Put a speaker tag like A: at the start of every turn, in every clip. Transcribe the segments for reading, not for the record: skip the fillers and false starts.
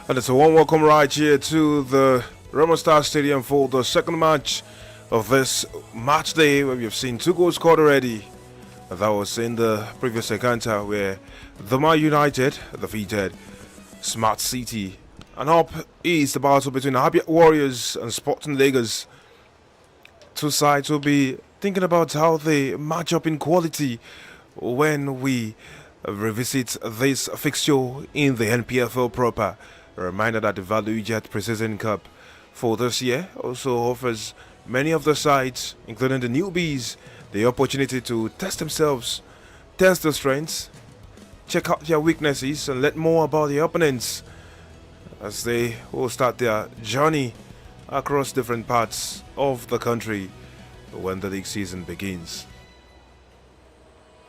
A: And it's a warm welcome right here to the Roma Star Stadium for the second match of this match day where we've seen 2 goals scored already. That was in the previous encounter where the Man United defeated Smart City. And up is the battle between Abia Warriors and Sporting Lagos. Two sides will be thinking about how they match up in quality when we revisit this fixture in the NPFL proper. A reminder that the Value Jet Precision Cup for this year also offers many of the sides, including the newbies, the opportunity to test themselves, test their strengths, check out their weaknesses, and learn more about the opponents as they will start their journey across different parts of the country when the league season begins.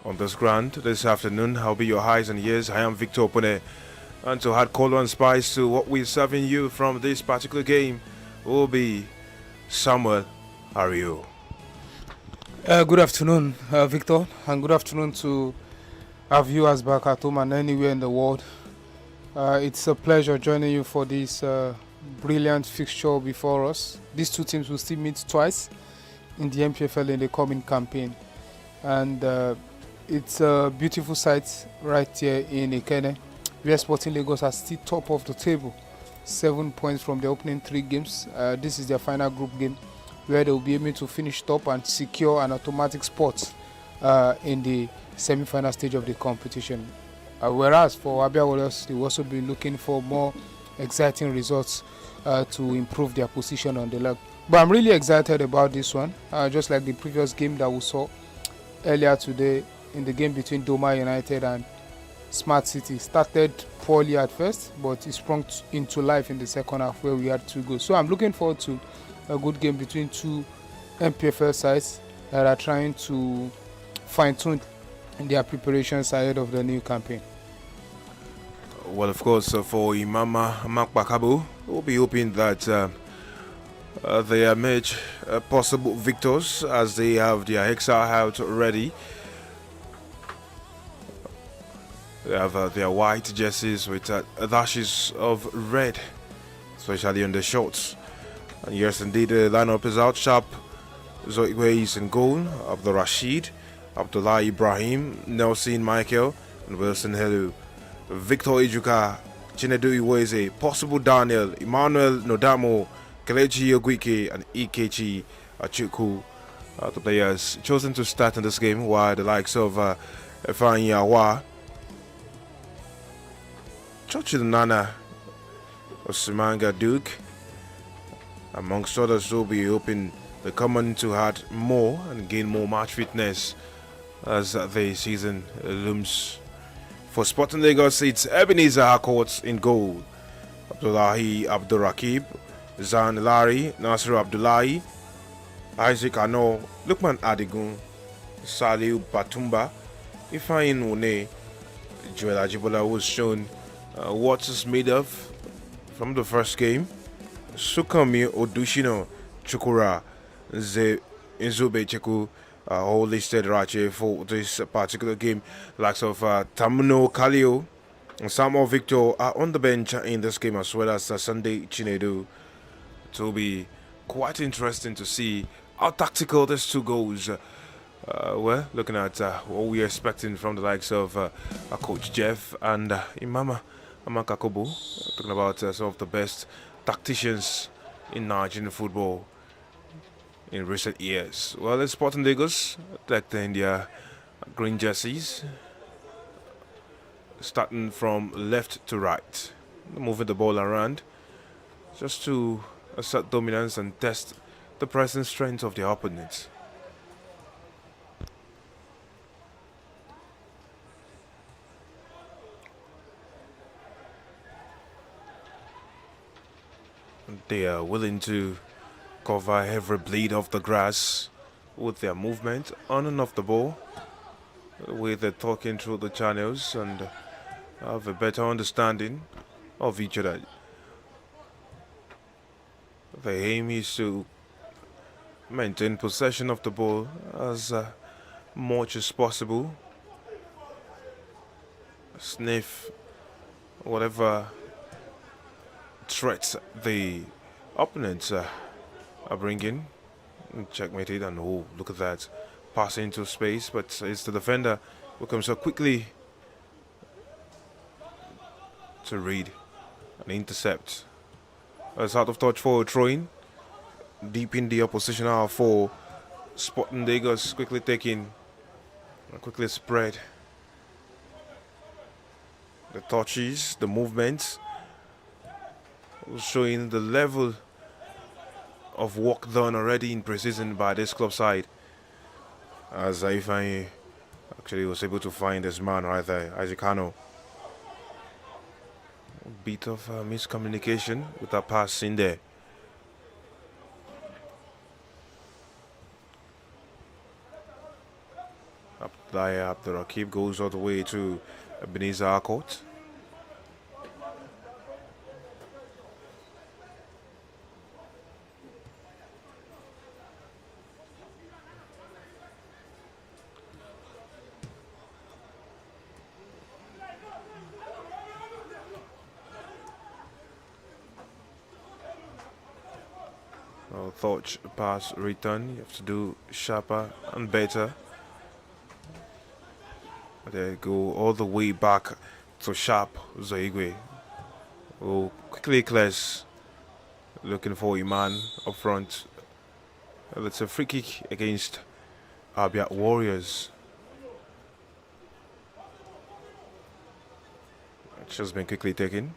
A: On this ground this afternoon, I'll be your eyes and ears. I am Victor Opone, and to add color and spice to what we're serving you from this particular game will be Samuel Ario.
B: Good afternoon, Victor, and good afternoon to our viewers back at home and anywhere in the world. It's a pleasure joining you for this brilliant fixture before us. These two teams will still meet twice in the MPFL in the coming campaign, and it's a beautiful sight right here in Ikene, where Sporting Lagos are still top of the table, 7 points from the opening 3 games. This is their final group game, where they will be able to finish top and secure an automatic spot in the semi-final stage of the competition. Whereas for Abia Warriors, they will also be looking for more exciting results to improve their position on the leg. But I'm really excited about this one, just like the previous game that we saw earlier today in the game between Doma United and Smart City. Started poorly at first, but it sprung into life in the second half where we had 2 goals. So I'm looking forward to a good game between two MPFL sides that are trying to fine-tune their preparations ahead of the new campaign.
A: Well, of course, for Imama Makbakabu, we'll be hoping that they emerge possible victors as they have their exile out ready. They have their white jerseys with dashes of red, especially on the shorts. And yes, indeed, the lineup is out sharp. Zoigwe is in goal, Abdul Rashid, Abdullah Ibrahim, Nelson Michael, and Wilson Helu. Victor Ijuka, Chinedu Iweze, Possible Daniel, Emmanuel Nodamo, Kelechi Ogwike, and Ikechi Achuku. The players chosen to start in this game, while the likes of Efan Yawa, Chochi Nana, Osimanga Duke, amongst others, will be hoping they come on to add more and gain more match fitness as the season looms. For Sporting Lagos, it's Ebenezer Harcourt in goal, Abdullahi Abdurrakib, Zan Lari, Nasir Abdullahi, Isaac Ano, Lukman Adigun, Saliu Batumba, Ifeanyi Nwune. Joel Ajibola was shown what is made of from the first game. Sukami Odushino Chukura Nzube Cheku all listed right here for this particular game. Likes of Tamuno Kalio and Samuel Victor are on the bench in this game, as well as Sunday Chinedu. It will be quite interesting to see how tactical this 2 goals. Well, looking at what we're expecting from the likes of Coach Jeff and Imama Amakakobo, talking about some of the best tacticians in Nigerian football in recent years. Well, it's Sporting Lagos decked in their green jerseys, starting from left to right, moving the ball around just to assert dominance and test the present strength of their opponents. They are willing to cover every blade of the grass with their movement on and off the ball, with the talking through the channels and have a better understanding of each other. The aim is to maintain possession of the ball as much as possible, sniff whatever threats the opponents are bringing. Checkmated, and oh, look at that. Pass into space, but it's the defender who comes up quickly to read and intercept. It's out of touch for a throw-in. Deep in the opposition half for Sporting Lagos, quickly taking and quickly spread. The touches, the movements, showing the level of work done already in pre-season by this club side. As Ifeanyi actually was able to find his man right there, Ajikano. Bit of miscommunication with that pass in there. Abdurraqib goes all the way to Ebenezer Akot. Touch, pass, return. You have to do sharper and better. They go all the way back to Sharp Zoigwe. Oh, quickly clears. Looking for Iman up front. It's a free kick against Abia Warriors. It's just been quickly taken.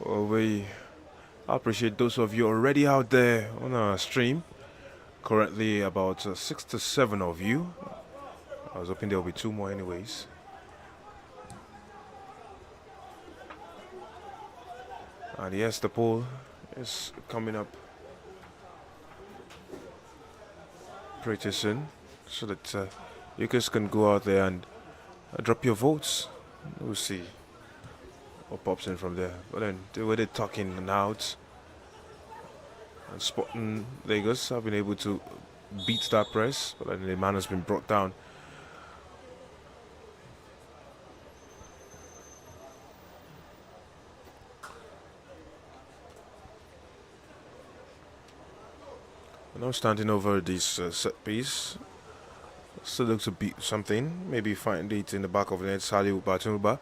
A: Well, we appreciate those of you already out there on our stream. Currently about 6 to 7 of you. I was hoping there will be 2 more anyways. And yes, the poll is coming up pretty soon, so that you guys can go out there and drop your votes. We'll see what pops in from there. But then the way they're talking and out, and Sporting Lagos have been able to beat that press, but then the man has been brought down. Now standing over this set piece, still looks to be something. Maybe find it in the back of the net. Saliu Batumba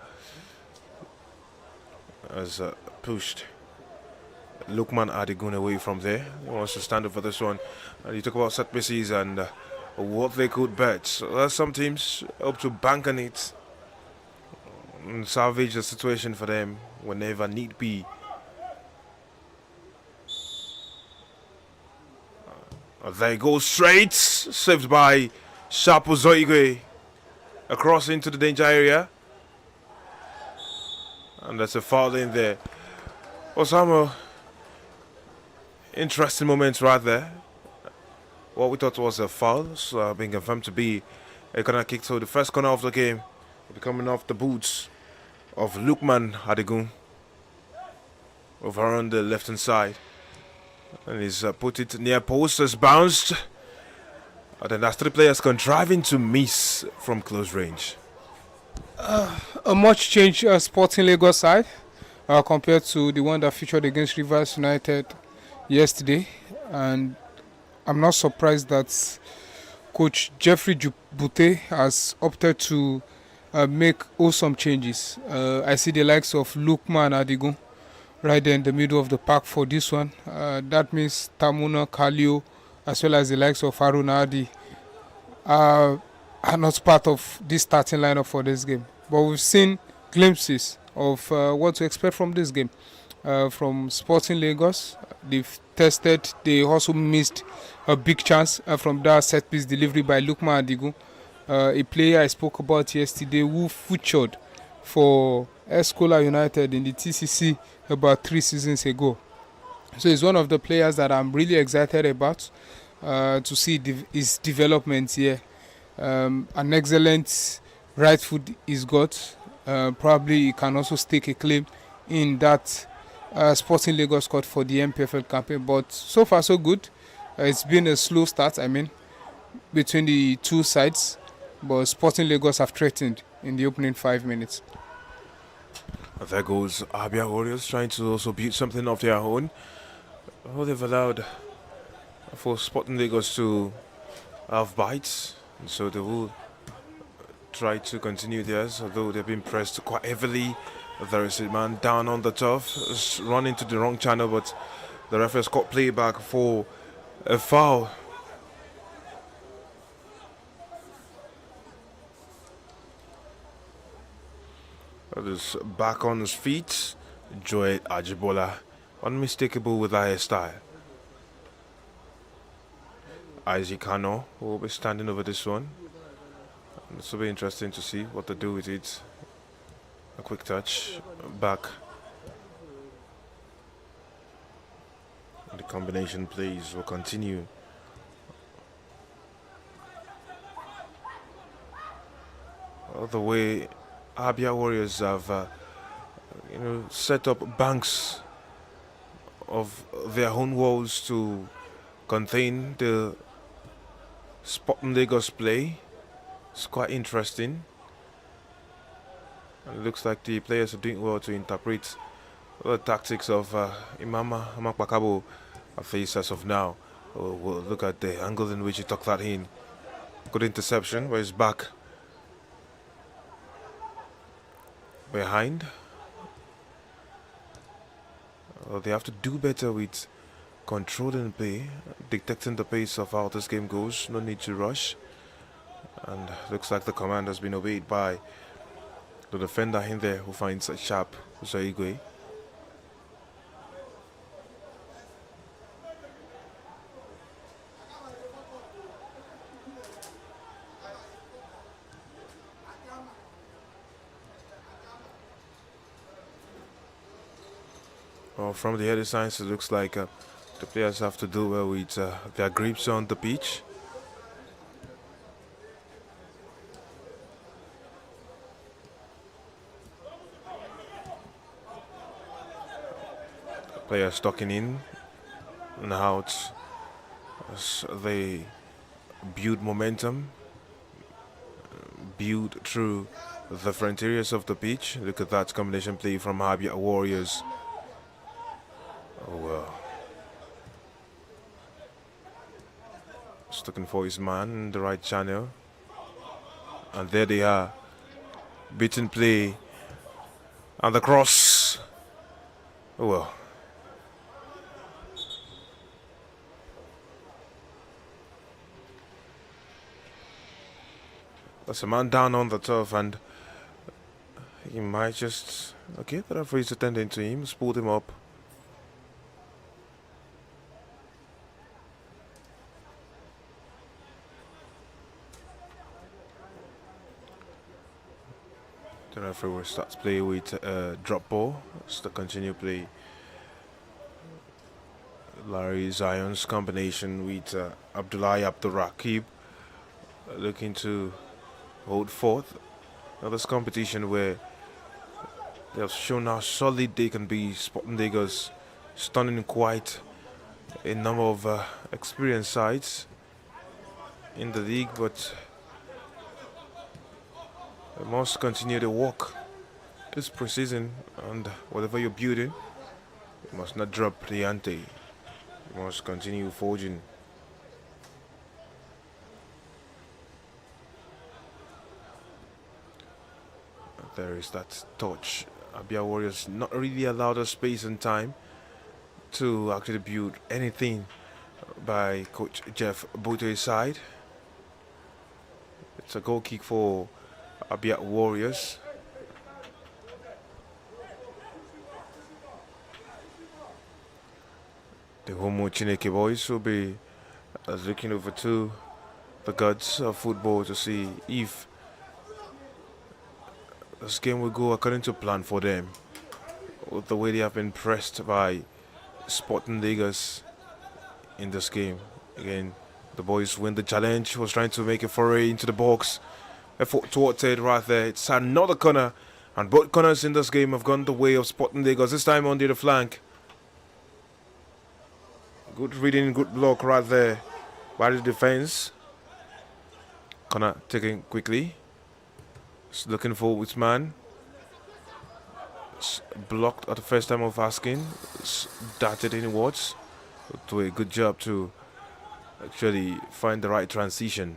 A: has pushed Lukman Adigun away from there. He wants to stand up for this one. And you talk about set pieces and what they could bet. So some teams hope to bank on it and salvage the situation for them whenever need be. They go straight, saved by Shapo Zoigwe, across into the danger area. And that's a foul in there. Osama, interesting moments right there. What we thought was a foul, so being confirmed to be a corner kick. So the first corner of the game will be coming off the boots of Lukman Adigun over on the left hand side. And he's put it near post, has bounced. And then that's 3 players contriving to miss from close range.
B: A much changed Sporting Lagos side compared to the one that featured against Rivers United yesterday. And I'm not surprised that Coach Jeffrey Bute has opted to make some changes. I see the likes of Lukman Adigun right there in the middle of the park for this one. That means Tamuna Kalio, as well as the likes of Haruna Adi, are not part of this starting lineup for this game. But we've seen glimpses of what to expect from this game. From Sporting Lagos, they've tested, they also missed a big chance from that set piece delivery by Lukman Adigun, a player I spoke about yesterday who featured for Escola United in the TCC about 3 seasons ago. So he's one of the players that I'm really excited about to see his development here. An excellent right foot he's got. Probably he can also stake a claim in that Sporting Lagos squad for the MPFL campaign. But so far so good. It's been a slow start, between the two sides. but Sporting Lagos have threatened in the opening 5 minutes.
A: There goes Abia Warriors trying to also build something of their own. Oh, they've allowed for Sporting Lagos to have bites, and so they will try to continue theirs, although they've been pressed quite heavily. There is a man down on the turf, run into the wrong channel, but the referee has caught play back for a foul. That is back on his feet. Joy Ajibola, unmistakable with his style. Isaac Kano will be standing over this one. This will be interesting to see what they do with it. A quick touch, back. The combination plays will continue. All the way Abia Warriors have set up banks of their own walls to contain the Sporting Lagos play. It's quite interesting. And it looks like the players are doing well to interpret the tactics of Imama Amakpakabo at face as of now. We'll look at the angle in which he took that in. Good interception where he's back behind. They have to do better with controlling play, detecting the pace of how this game goes. No need to rush. And looks like the command has been obeyed by the defender in there who finds a sharp Usaigwe. Well, from the early signs, it looks like the players have to do well with their grips on the pitch. Players talking in and out as they build momentum, build through the frontiers of the pitch. Look at that combination play from Abia Warriors. Oh well. Just looking for his man in the right channel. And there they are. Beaten play. And the cross. Oh well. There's a man down on the turf and he might just... Okay, the referee's attending to him, pulled him up. The referee will start play with drop ball. It's the continue play. Larry Zion's combination with Abdullahi Abdurraqib looking to hold forth. Now this competition where they have shown how solid they can be. Sporting Lagos stunning quite a number of experienced sides in the league, but they must continue to work this preseason, and whatever you're building, you must not drop the ante. You must continue forging. There is that touch. Abia Warriors not really allowed us space and time to actually build anything by Coach Jeff Bute's side. It's a goal kick for Abia Warriors. The Homo Chineke boys will be looking over to the gods of football to see if this game will go according to plan for them. With the way they have been pressed by Sporting Lagos in this game. Again, the boys win the challenge. Was trying to make a foray into the box. Effort towards it right there. It's another corner. And both corners in this game have gone the way of Sporting Lagos. This time on the flank. Good reading, good block right there by the defense. Corner taken quickly. It's looking for Whitman. It's blocked at the first time of asking. It's darted inwards. Do a good job to actually find the right transition.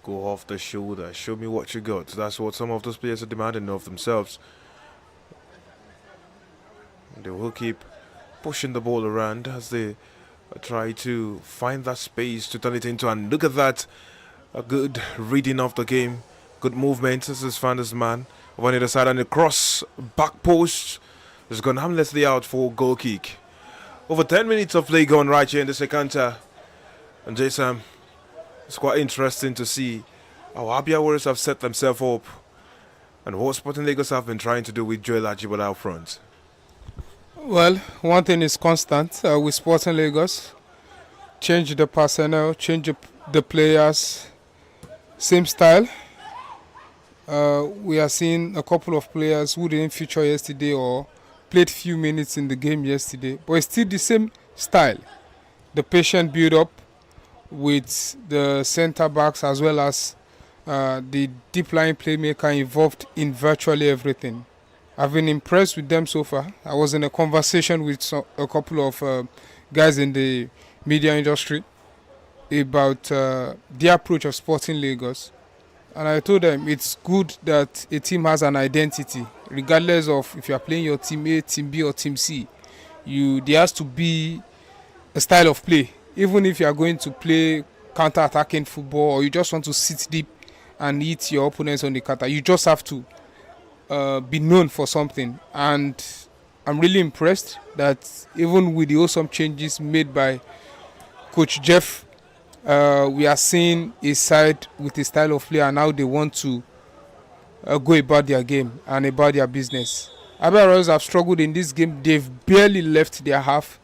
A: Go off the shoulder. Show me what you got. That's what some of those players are demanding of themselves. They will keep pushing the ball around as they try to find that space to turn it into. And look at that. A good reading of the game. Good movement. This is Fanders man. On the other side and the cross. Back post. Has gone harmlessly out for goal kick. Over 10 minutes of play gone right here in the second half. And Jason, it's quite interesting to see how Abia Warriors have set themselves up and what Sporting Lagos have been trying to do with Joel Ajibola out front.
B: Well, one thing is constant with Sporting Lagos. Change the personnel, change the players, same style. We are seeing a couple of players who didn't feature yesterday or played few minutes in the game yesterday, but it's still the same style. The patient build-up with the centre backs as well as the deep line playmaker involved in virtually everything. I've been impressed with them so far. I was in a conversation with a couple of guys in the media industry about the approach of Sporting Lagos. And I told them it's good that a team has an identity, regardless of if you are playing your team A, team B, or team C. There has to be a style of play. Even if you are going to play counter-attacking football or you just want to sit deep and hit your opponents on the counter, you just have to be known for something. And I'm really impressed that even with the awesome changes made by Coach Jeff, we are seeing a side with a style of play and how they want to go about their game and about their business. Abia Royals have struggled in this game. They've barely left their half,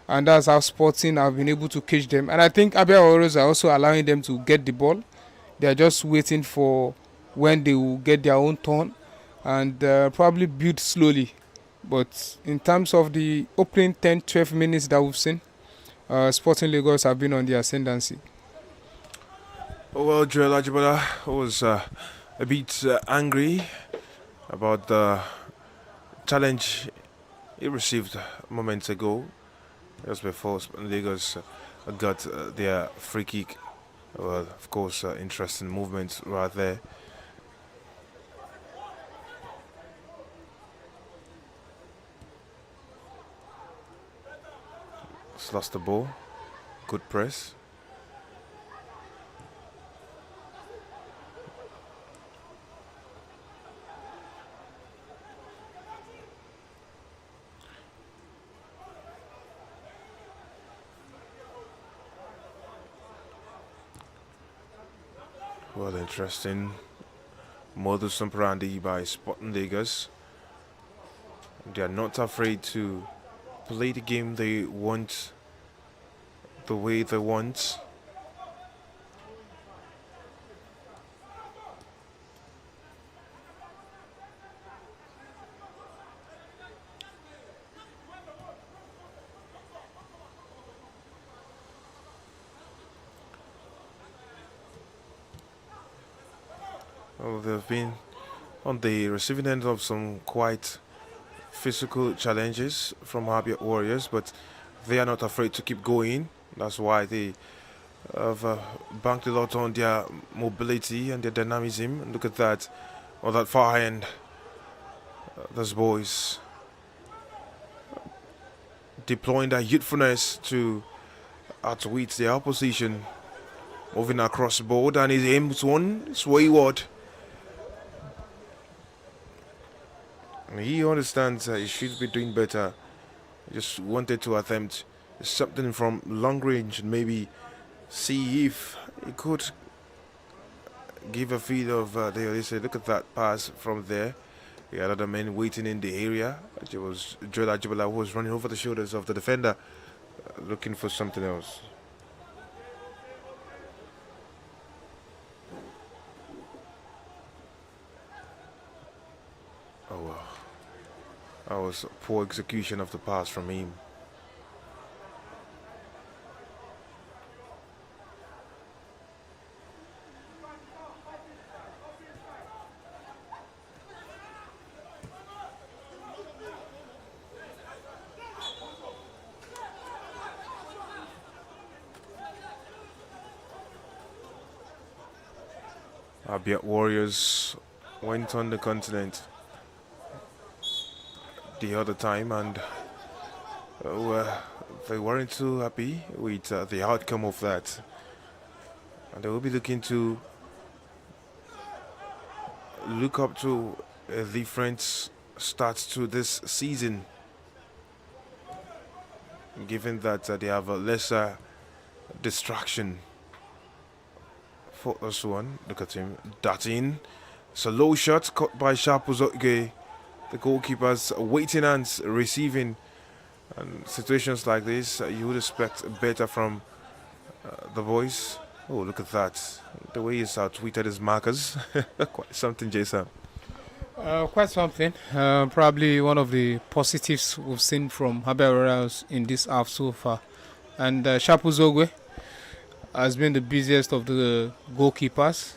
B: and that's how Sporting have been able to catch them. And I think Abia Royals are also allowing them to get the ball. They are just waiting for when they will get their own turn and probably build slowly. But in terms of the opening 10-12 minutes that we've seen, Sporting Lagos have been on the ascendancy.
A: Oh, well, Joel Ajibola was a bit angry about the challenge he received moments ago, just before Lagos got their free kick. Well, of course, interesting movements right there. Just lost the ball. Good press. Well, interesting modus operandi by Sporting Lagos. They are not afraid to play the game they want, the way they want. Well, they've been on the receiving end of some quite physical challenges from Abia Warriors, but they are not afraid to keep going. That's why they have banked a lot on their mobility and their dynamism. And look at that, on that far end, those boys deploying their youthfulness to outwit their opposition, moving across the board, and his aims one is wayward. He understands he should be doing better. He just wanted to attempt something from long range and maybe see if he could give a feel of they say, look at that pass from there. He had other men waiting in the area. It was Joel Ajibola who was running over the shoulders of the defender, looking for something else. Oh well. That was poor execution of the pass from him. Abia Warriors went on the continent the other time, and they weren't too happy with the outcome of that. And they will be looking to look up to a different start to this season, given that they have a lesser distraction. For this one, look at him darting. It's a low shot caught by Shapuzoge. The goalkeeper's waiting hands receiving. And situations like this, you would expect better from the boys. Oh, look at that. The way he's tweeted his markers. Quite something, Jason.
B: Quite something. Probably one of the positives we've seen from Abia in this half so far. And Shapuzogwe has been the busiest of the goalkeepers.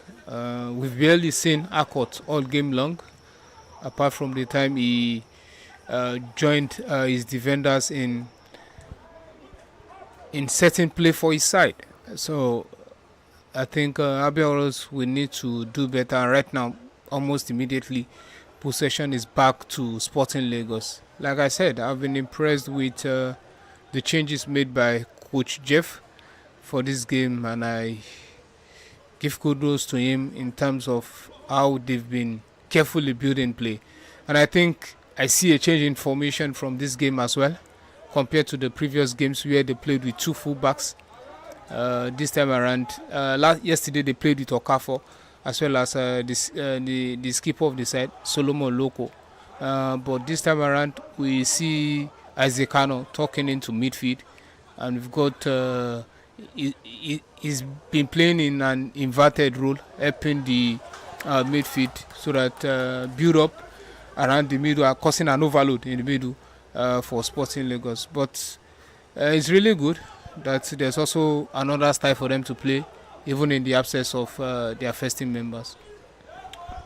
B: We've barely seen Akot all game long, apart from the time he joined his defenders in setting play for his side. So I think Abia will need to do better right now. Almost immediately, possession is back to Sporting Lagos. Like I said, I've been impressed with the changes made by Coach Jeff for this game, and I give kudos to him in terms of how they've been carefully building play. And I think I see a change in formation from this game as well, compared to the previous games where they played with two fullbacks. This time around, yesterday they played with Okafor, as well as the skipper of the side, Solomon Loco. But this time around, we see Isaac Kano talking into midfield, and we've got he's been playing in an inverted role, helping the midfield so that build up around the middle, causing an overload in the middle for Sporting Lagos. But it's really good that there's also another style for them to play, even in the absence of their first team members.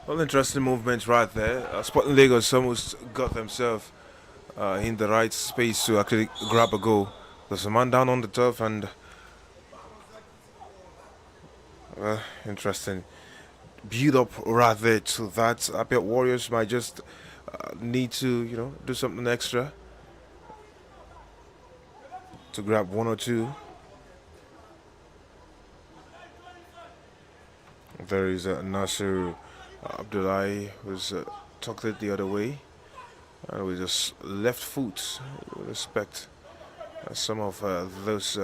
A: Well, interesting movements right there. Sporting Lagos almost got themselves in the right space to actually grab a goal. There's a man down on the turf, and interesting build up right there to that. Abia Warriors might just need to, do something extra to grab one or two. There is Nasir Abdullahi, who's tucked it the other way, and with just left foot, you would expect some of those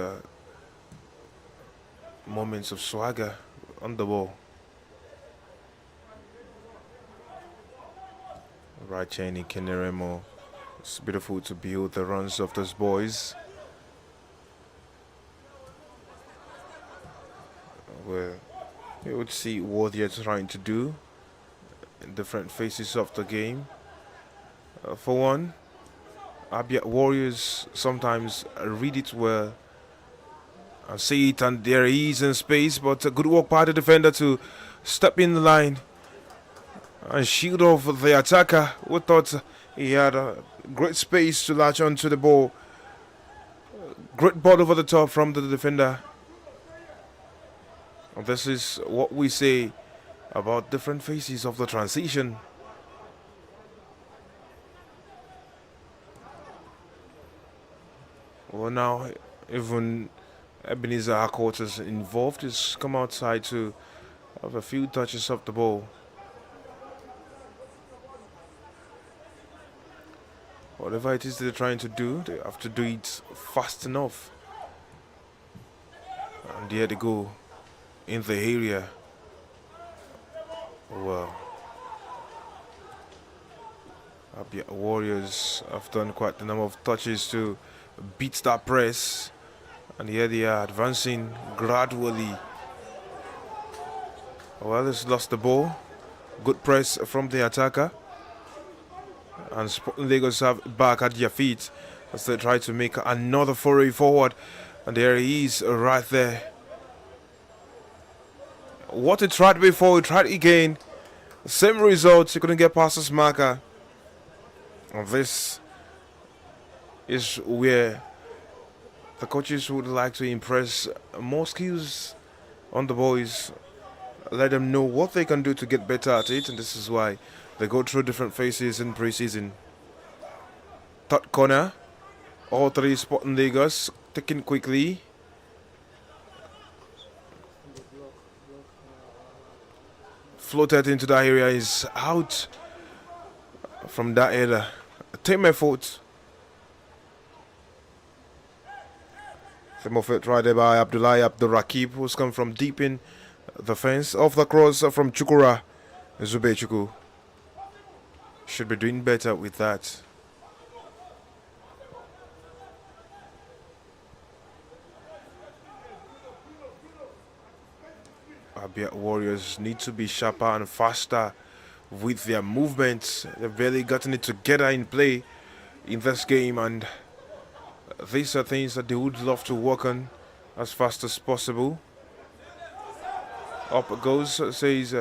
A: moments of swagger on the ball. Right chain Keneremo. It's beautiful to behold the runs of those boys. Where you would see what they're trying to do in different phases of the game. For one, Abia Warriors sometimes read it well and see it, and there is in space, but a good work by the defender to step in the line and shield off the attacker, who thought he had a great space to latch onto the ball. Great ball over the top from the defender. And this is what we say about different phases of the transition. Well, now even Ebenezer Harcourt is involved. He's come outside to have a few touches of the ball. Whatever it is they're trying to do, they have to do it fast enough. And there they go in the area. Well, Abia Warriors have done quite a number of touches to beat that press, and here they are advancing gradually. Well, he's lost the ball. Good press from the attacker, And Sporting Lagos have back at their feet as they try to make another foray forward. And there he is right there. What he tried before, he tried again. Same results, he couldn't get past his marker. And this is where the coaches would like to impress more skills on the boys. Let them know what they can do to get better at it. And this is why they go through different phases in pre-season. Third corner. All three Sporting Lagos taken quickly. Floated into that area, is out from that area. Team effort. Team effort right there by Abdullahi Abdul Rakib, who's come from deep in the fence. Off the cross from Chukura. Zube Chuku should be doing better with that. Abia Warriors need to be sharper and faster with their movements. They've barely gotten it together in play in this game, and these are things that they would love to work on as fast as possible. Up it goes, says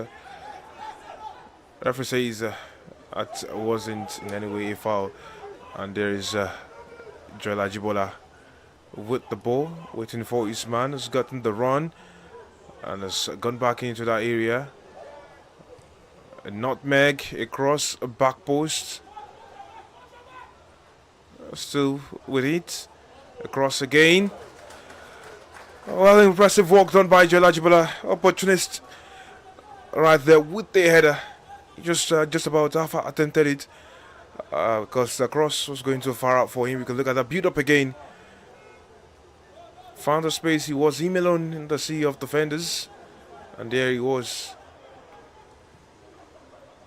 A: referee says it wasn't in any way a foul, and there is Joel Ajibola with the ball, waiting for his man. Has gotten the run and has gone back into that area. A nutmeg across a back post. Still with it. Across again. Well, impressive work done by Joel Ajibola. Opportunist right there with the header. Just about half attempted it because the cross was going too far out for him. We can look at that build up again. Found the space. He was him alone in the sea of defenders, and there he was.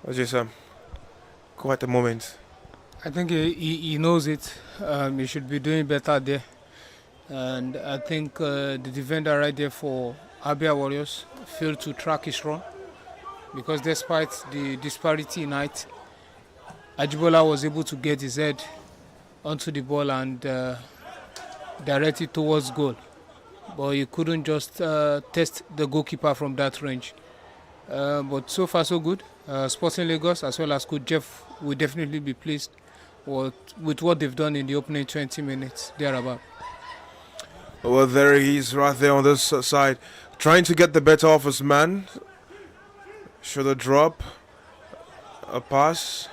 A: It was just quite a moment.
B: I think he knows it. He should be doing better there. And I think the defender right there for Abia Warriors failed to track his run, because despite the disparity in height, Ajibola was able to get his head onto the ball and direct it towards goal. But he couldn't just test the goalkeeper from that range. But so far so good. Sporting Lagos as well as Coach Jeff will definitely be pleased with what they've done in the opening 20 minutes thereabout.
A: Well, there he is right there on this side, trying to get the better of his man. Shoulder drop, a pass,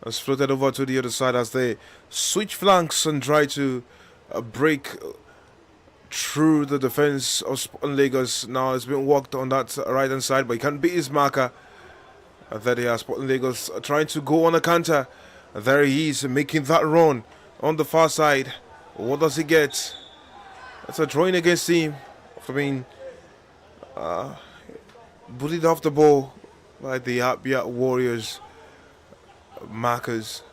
A: has floated over to the other side as they switch flanks and try to break through the defense of Sporting Lagos. Now it's been walked on that right hand side, but he can't beat his marker. And there they are, Sporting Lagos trying to go on a counter. There he is making that run on the far side. What does he get? It's a drawing against him for being bullied off the ball by the Abia Warriors markers.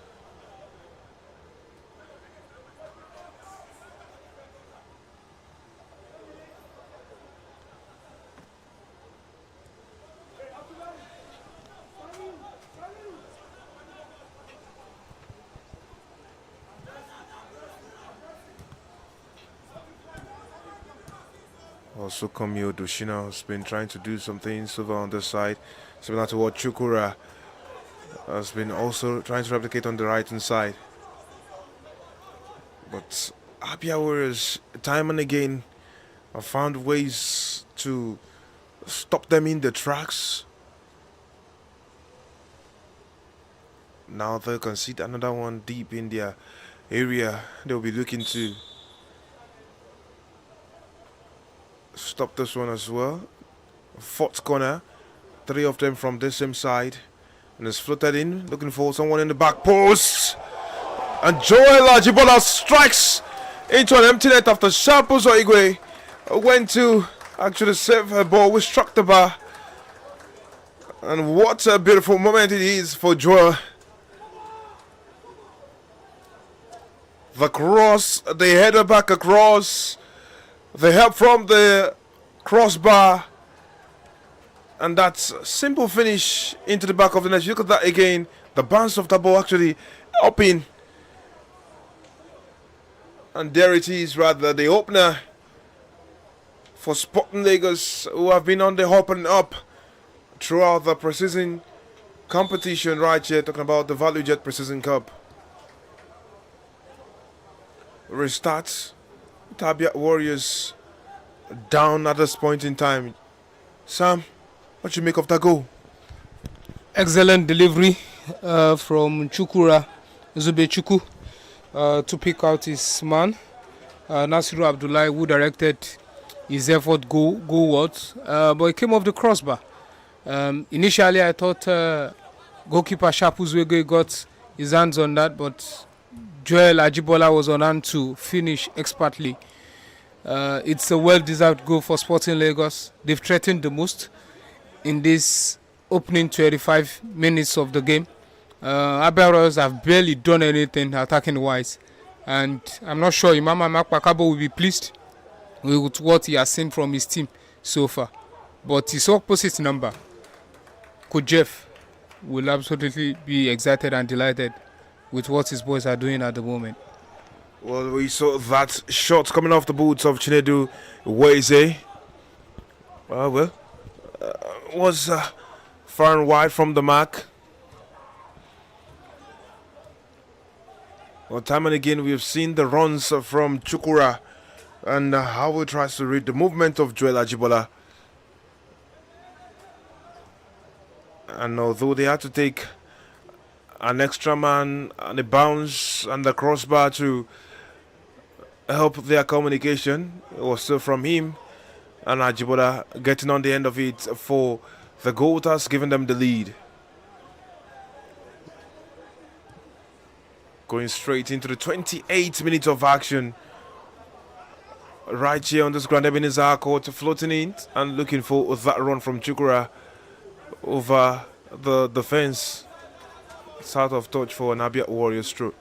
A: Also, Komio Dushina has been trying to do some things over on this side, similar to what Chukura has been also trying to replicate on the right hand side. But Abia Warriors, time and again, have found ways to stop them in the tracks. Now they'll concede another one deep in their area. They'll be looking to stop this one as well. Fourth corner, three of them from this same side, and it's floated in, looking for someone in the back post, and Joel Ajibola strikes into an empty net after Sharpos Oigwe went to actually save a ball which struck the bar. And what a beautiful moment it is for Joel. The cross, the header back across, the help from the crossbar, and that's simple finish into the back of the net. Look at that again. The bounce of the ball actually up in. And there it is, rather, the opener for Sporting Lagos, who have been on the hop and up throughout the preseason competition right here, talking about the Value Jet Preseason Cup. Restarts with Abia Warriors down at this point in time. Sam, what you make of that goal?
B: Excellent delivery from Chukura Zube Chuku to pick out his man. Nasiru Abdullahi, who directed his effort goalwards, but it came off the crossbar. Initially, I thought goalkeeper Shapuzwege got his hands on that, but Joel Ajibola was on hand to finish expertly. It's a well-deserved goal for Sporting Lagos. They've threatened the most in this opening 25 minutes of the game. Abia Royals have barely done anything attacking-wise, and I'm not sure Imama Makpakabo will be pleased with what he has seen from his team so far. But his opposite number, Coach Jeff, will absolutely be excited and delighted with what his boys are doing at the moment.
A: Well, we saw that shot coming off the boots of Chinedu Weze. Was far and wide from the mark. Well, time and again, we've seen the runs from Chukura and how he tries to read the movement of Joel Ajibola. And although they had to take an extra man and a bounce and the crossbar to help their communication, it was still from him, and Ajibola getting on the end of it for the goal that's given them the lead. Going straight into the 28 minutes of action. Right here on this ground, Ebenezer Court floating in and looking for that run from Chukura over the fence. It's out of touch for an Abia Warriors stroke.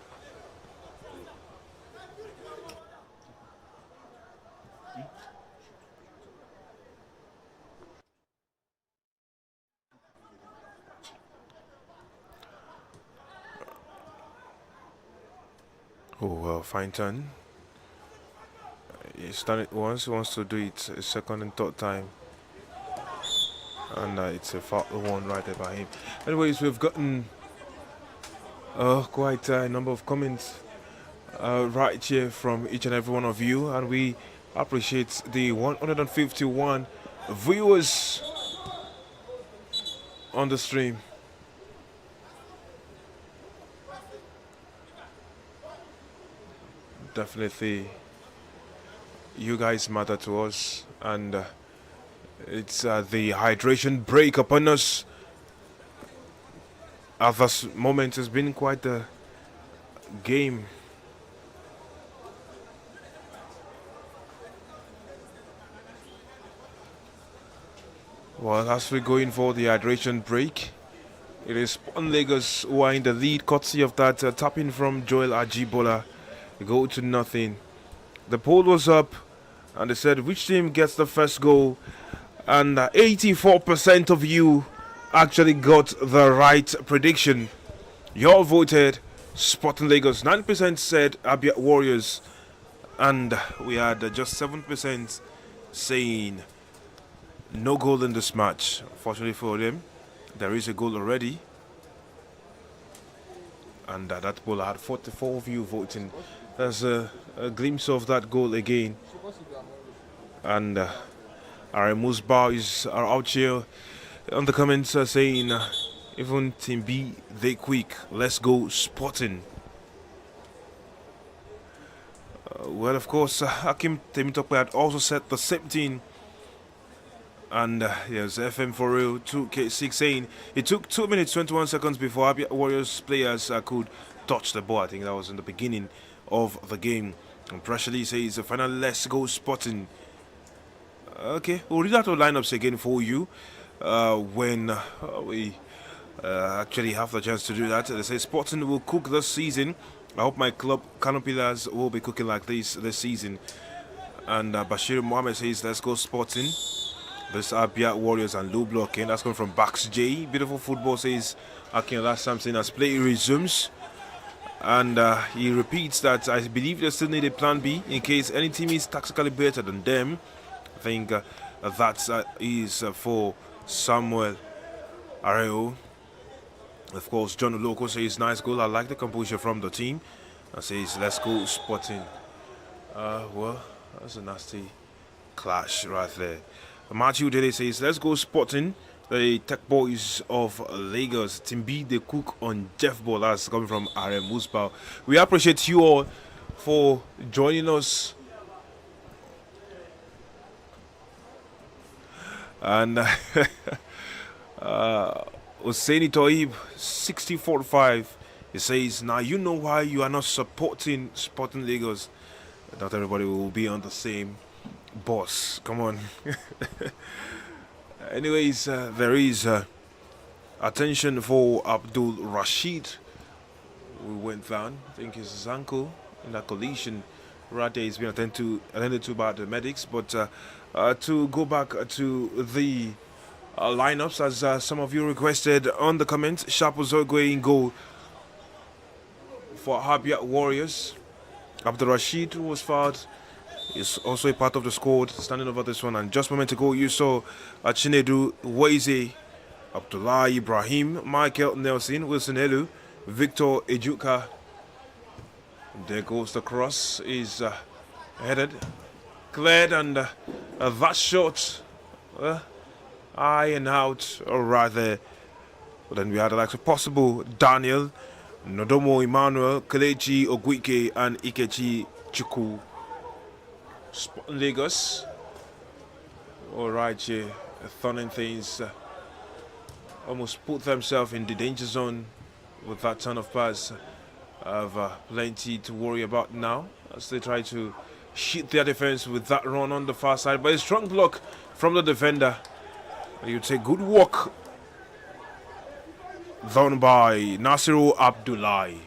A: Oh, well, fine turn. He's done it once, he wants to do it a second and third time. And it's a foul one right there by him. Anyways, we've gotten quite a number of comments right here from each and every one of you, and we appreciate the 151 viewers on the stream. Definitely, you guys matter to us, and it's the hydration break upon us. At this moment, has been quite a game. Well, as we go in for the hydration break, it is Sporting Lagos who are in the lead, courtesy of that tapping from Joel Ajibola. Goal to nothing. The poll was up, and they said which team gets the first goal, and 84% of you actually got the right prediction. You all voted Sporting Lagos. 9% said Abia Warriors, and we had just 7% saying no goal in this match. Fortunately for them, there is a goal already, and that poll had 44 of you voting. There's a glimpse of that goal again, and our Musba are out here on the comments saying even Team B, they quick, let's go Sporting. Well, of course, Hakim Temitope had also said the same thing, and yes, FM for real 2K6 saying it took 2 minutes 21 seconds before Abia Warriors players could touch the ball. I think that was in the beginning of the game. And Pressure says finally let's go Sporting. Okay, we'll read out our lineups again for you when we actually have the chance to do that. They say Sporting will cook this season. I hope my club Canopilas will be cooking like this season. And Bashir Mohammed says let's go Sporting. This Abia Warriors and Lou blocking. That's coming from Bax J. Beautiful football says Akinola Samson as play resumes. And he repeats that I believe they still need a plan B in case any team is tactically better than them. I think that is for Samuel Areo. Of course, John Oloko says nice goal. I like the composure from the team. Says let's go Sporting. Well, that's a nasty clash right there. Matthew Dele says let's go Sporting. The Tech Boys of Lagos, Timbi the cook on Jeff Ball. That's coming from RM Musbao. We appreciate you all for joining us. And Hosseini Toib 6045. He says, now you know why you are not supporting Sporting Lagos. Not everybody will be on the same bus. Come on. Anyways, there is attention for Abdul Rashid, who went down. I think it's his ankle in that collision. Right there, he's been attended to by the medics. But to go back to the lineups, as some of you requested on the comments, Shapo Zogwe in goal for Abia Warriors. Abdul Rashid, who was fouled, is also a part of the squad, standing over this one. And just a moment ago, you saw Chinedu Weze, Abdullah Ibrahim, Michael Nelson, Wilson Elu, Victor Ejuka. There goes the cross, is headed, cleared, and that shot, high and out, right there. But then we had the likes of Possible, Daniel, Nodomo Emmanuel, Kelechi Ogwike, and Ikechi Chukwu. Sporting Lagos. Alright, yeah, thorning things. Almost put themselves in the danger zone with that turn of pass. Have plenty to worry about now as they try to sheet their defense with that run on the far side. But a strong block from the defender. You take good work done by Nasiru Abdullahi,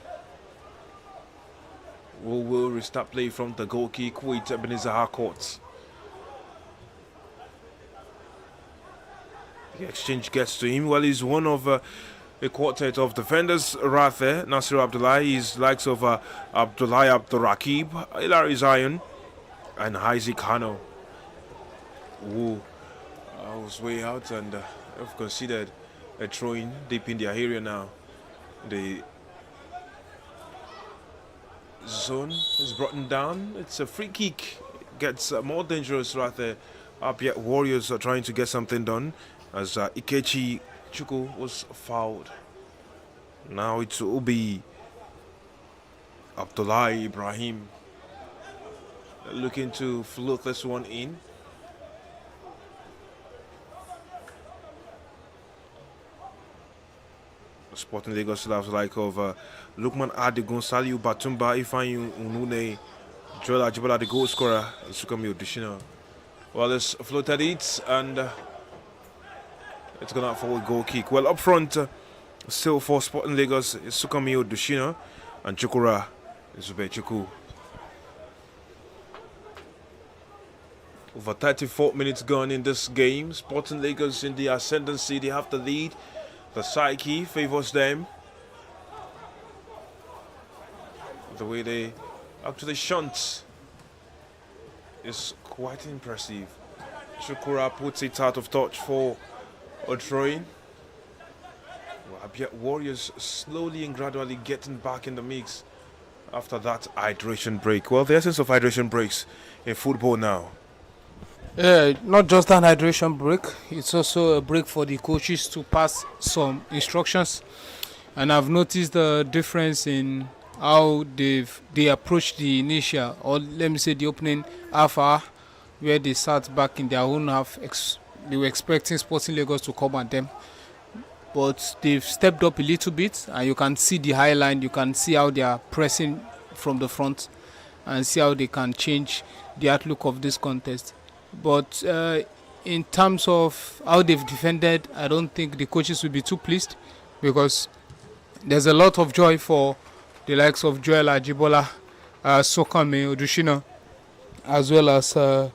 A: who will restart play from the goal kick with Ebenezer Harcourt. The exchange gets to him. Well, he's one of a quartet of defenders right there. Nasiru Abdullahi is likes of Abdullahi Abdurrakib, Hilary Zion, and Isaac Hano, who was way out and have considered a throw-in deep in their area now. The zone is brought down. It's a free kick. Gets more dangerous right there. Abia Warriors are trying to get something done as Ikechi Chukwu was fouled. Now it will be Abdullah Ibrahim looking to float this one in. Sporting Lagos still have like of Lukman Adi Gonzalo Batumba, Ifeanyi Unune, Joel Ajibola, the goal scorer, and Sukami Odishino. Well, it's floated it and it's gone out for a goal kick. Well, up front, still for Sporting Lagos is Sukami Odishino and Chukura Zube Chukwu. Over 34 minutes gone in this game. Sporting Lagos in the ascendancy, they have the lead. The psyche favors them. The way they actually shunt is quite impressive. Chukura puts it out of touch for a throw-in. Abia Warriors slowly and gradually getting back in the mix after that hydration break. Well, the essence of hydration breaks in football now.
B: Not just an hydration break, it's also a break for the coaches to pass some instructions. And I've noticed the difference in how they approach the initial, or let me say the opening half hour, where they sat back in their own half. They were expecting Sporting Lagos to come at them, but they've stepped up a little bit, and you can see the high line. You can see how they are pressing from the front, and see how they can change the outlook of this contest. But in terms of how they've defended, I don't think the coaches will be too pleased, because there's a lot of joy for the likes of Joel Ajibola, Sokame Odushina, as well as Chukura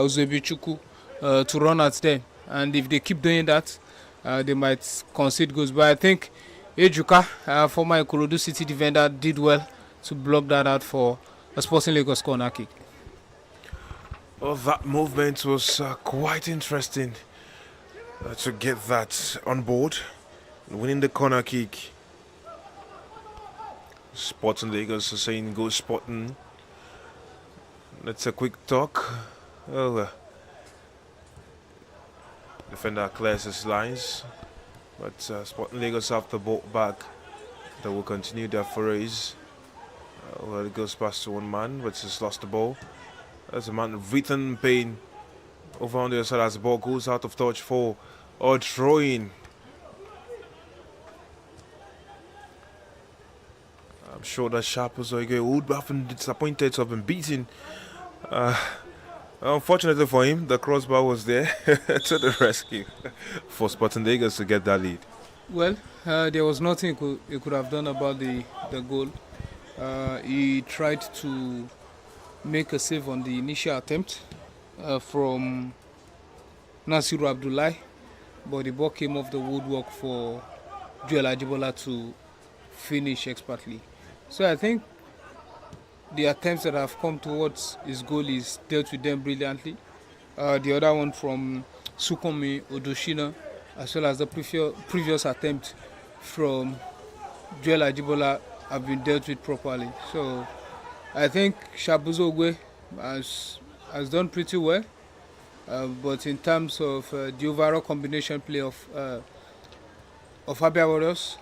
B: Uzebi Chukwu to run at them. And if they keep doing that, they might concede goals. But I think Ejuka, former Ikorodu City defender, did well to block that out for a Sporting Lagos corner kick.
A: Well, that movement was quite interesting to get that on board. Winning the corner kick. Sporting Lagos are saying go Sporting. Let's a quick talk. Oh, defender clears his lines, but Sporting Lagos have the ball back. They will continue their forays. Well, it goes past to one man, but he's lost the ball. There's a man written pain over on the other side as the ball goes out of touch for a throw-in. I'm sure that Sharp would have been disappointed to have been beaten. Unfortunately for him, the crossbar was there to the rescue for Sporting Lagos to get that lead.
B: Well, there was nothing he could have done about the goal. He tried to make a save on the initial attempt from Nasiru Abdullahi, but the ball came off the woodwork for Joel Ajibola to finish expertly. So I think the attempts that have come towards his goal is dealt with them brilliantly. The other one from Sukomi Odoshina, as well as the previous attempt from Joel Ajibola, have been dealt with properly. So I think Shabuzo Ogwe has done pretty well. But in terms of the overall combination play of Abia Warriors,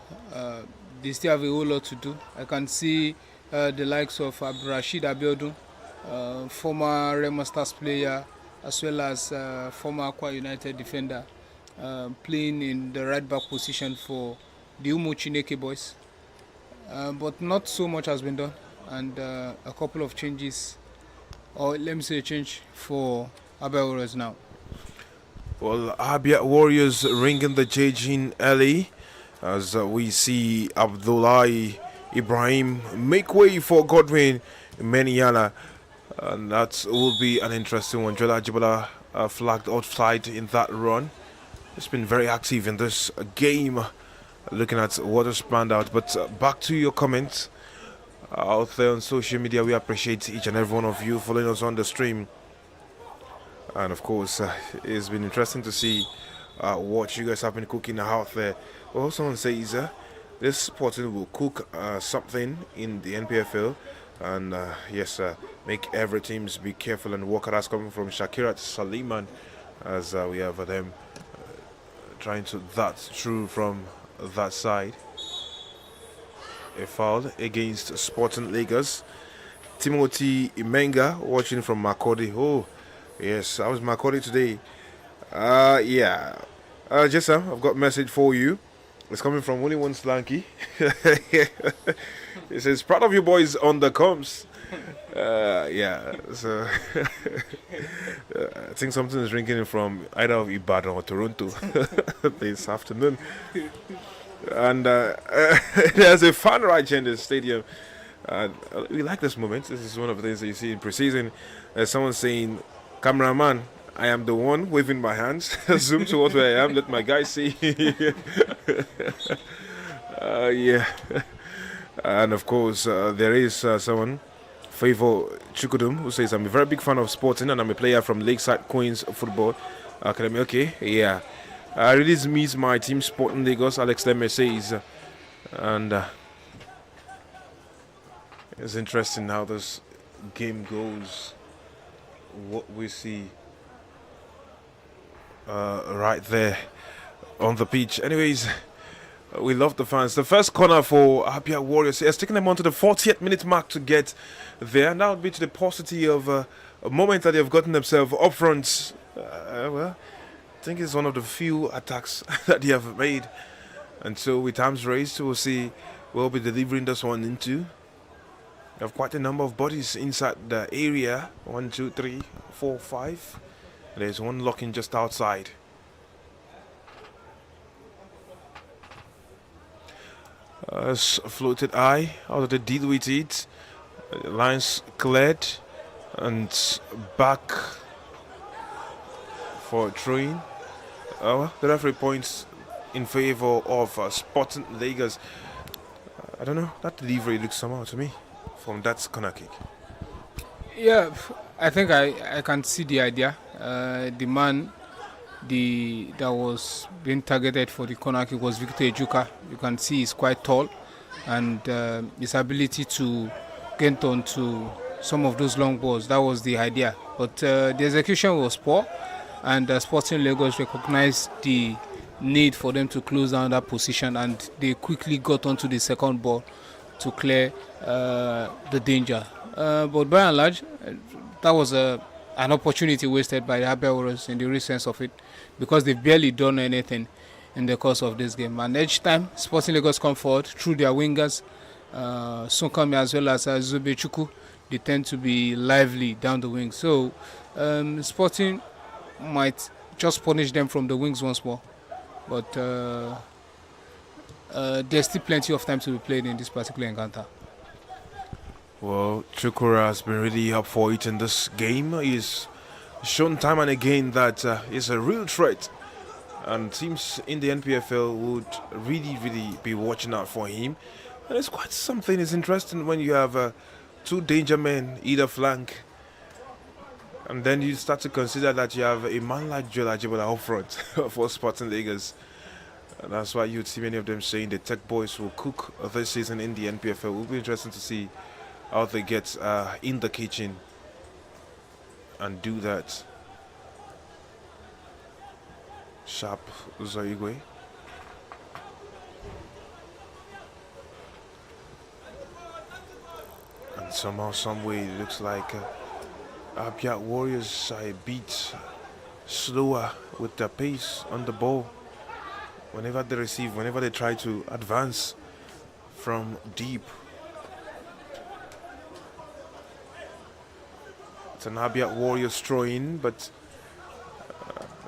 B: they still have a whole lot to do. I can see the likes of Rashid Abiodun, former Remo Stars player, as well as former Akwa United defender, playing in the right back position for the Umu Chineke boys. But not so much has been done, and a couple of changes, or let me say a change for Abia Warriors now.
A: Well, Abia Warriors ringing the Jejin early as we see Abdullahi Ibrahim make way for Godwin Meniana. And that will be an interesting one. Jola Jibola flagged outside in that run. It's been very active in this game, looking at what has panned out. But back to your comments out there on social media. We appreciate each and every one of you following us on the stream. And of course, it's been interesting to see what you guys have been cooking out there. Well, someone says this Sporting will cook something in the NPFL. And yes, make every teams be careful and work. That's coming from Shakirat Saliman, as we have them trying to that through from that side. A foul against Sporting Lagos. Timothy Imenga watching from Makodi. Oh, yes, I was Makodi today. Yeah. Jessa, I've got a message for you. It's coming from only one Slanky. It says, proud of you boys on the comms. Yeah, so I think something is ringing from either of Ibadan or Toronto this afternoon. And there's a fan right here in the stadium. We like this moment. This is one of the things that you see in preseason. There's someone saying, cameraman, I am the one waving my hands. Zoom to what I am. Let my guys see. Yeah. And of course, there is someone, Favor Chukudum, who says, I'm a very big fan of Sporting and I'm a player from Lakeside Queens Football Academy. Okay, yeah. I really miss my team, Sporting Lagos, Alex Lemme says. And it's interesting how this game goes. What we see right there on the pitch. Anyways, we love the fans. The first corner for Abia Warriors has taken them on to the 40th minute mark to get there. And that would be to the paucity of a moment that they've gotten themselves up front. Well, I think it's one of the few attacks that they have made. And so with arms raised, we'll see we'll be delivering this one into. We have quite a number of bodies inside the area. 1, 2, 3, 4, 5. There's one locking just outside. Floated eye. How do they deal with it? Lines cleared. And back for a throw-in. The referee points in favor of Sporting Lagos. I don't know. That delivery looks somehow to me from that corner kick.
B: Yeah, I think I can see the idea. The man that was being targeted for the corner kick was Victor Ejuka. You can see he's quite tall, and his ability to get onto some of those long balls, that was the idea. But the execution was poor, and Sporting Lagos recognized the need for them to close down that position, and they quickly got onto the second ball to clear the danger. But by and large, that was an opportunity wasted by the Abia Warriors in the real sense of it, because they've barely done anything in the course of this game. And each time Sporting Lagos come forward through their wingers, Sunkami as well as Zube Chuku, they tend to be lively down the wing. So Sporting might just punish them from the wings once more. But there's still plenty of time to be played in this particular encounter.
A: Well, Chukura has been really up for it in this game. He's shown time and again that he's a real threat. And teams in the NPFL would really be watching out for him. And it's quite something. It's interesting when you have two danger men either flank. And then you start to consider that you have a man like Joel Ajibola up front for Sporting Lagos. And that's why you'd see many of them saying the Tech Boys will cook this season in the NPFL. It will be interesting to see how they get in the kitchen and do that. Sharp Zoigwe. And somehow, some way, it looks like Abia Warriors are a bit slower with their pace on the ball. Whenever they receive, whenever they try to advance from deep. It's an Abia Warriors throw-in, but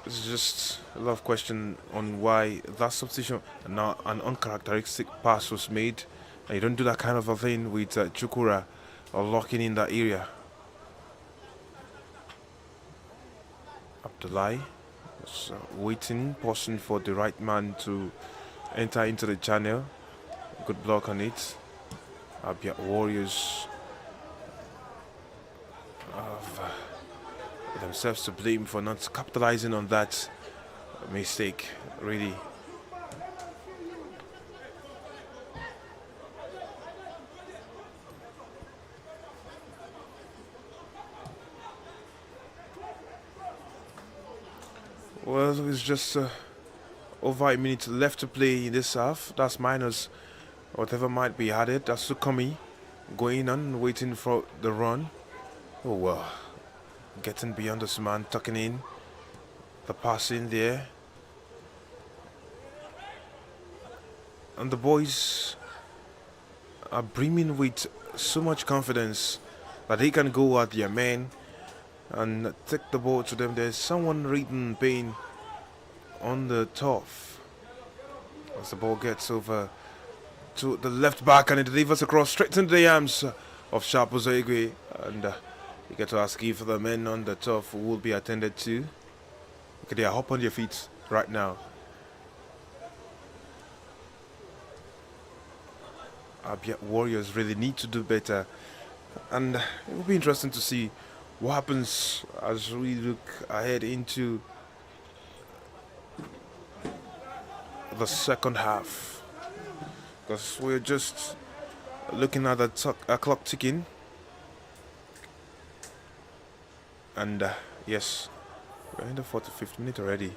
A: it's just a lot of question on why that substitution, now an uncharacteristic pass was made. And you don't do that kind of a thing with Chukura or locking in that area. Abdullahi was waiting, pausing for the right man to enter into the channel. Good block on it. Abia Warriors have themselves to blame for not capitalizing on that mistake, really. Well, it's just over a minute left to play in this half. That's minus whatever might be added. That's Sukomi going on, waiting for the run. Oh, well. Getting beyond this man, tucking in the pass in there. And the boys are brimming with so much confidence that they can go at their men and take the ball to them. There's someone reading pain on the turf as the ball gets over to the left back and it delivers across straight into the arms of Sharp Ozoigwe. And you get to ask if the men on the turf will be attended to. Okay, they are up on their feet right now. Abia Warriors really need to do better, and it will be interesting to see what happens as we look ahead into the second half, because we're just looking at the clock ticking. And yes, we're in the 45th minute already.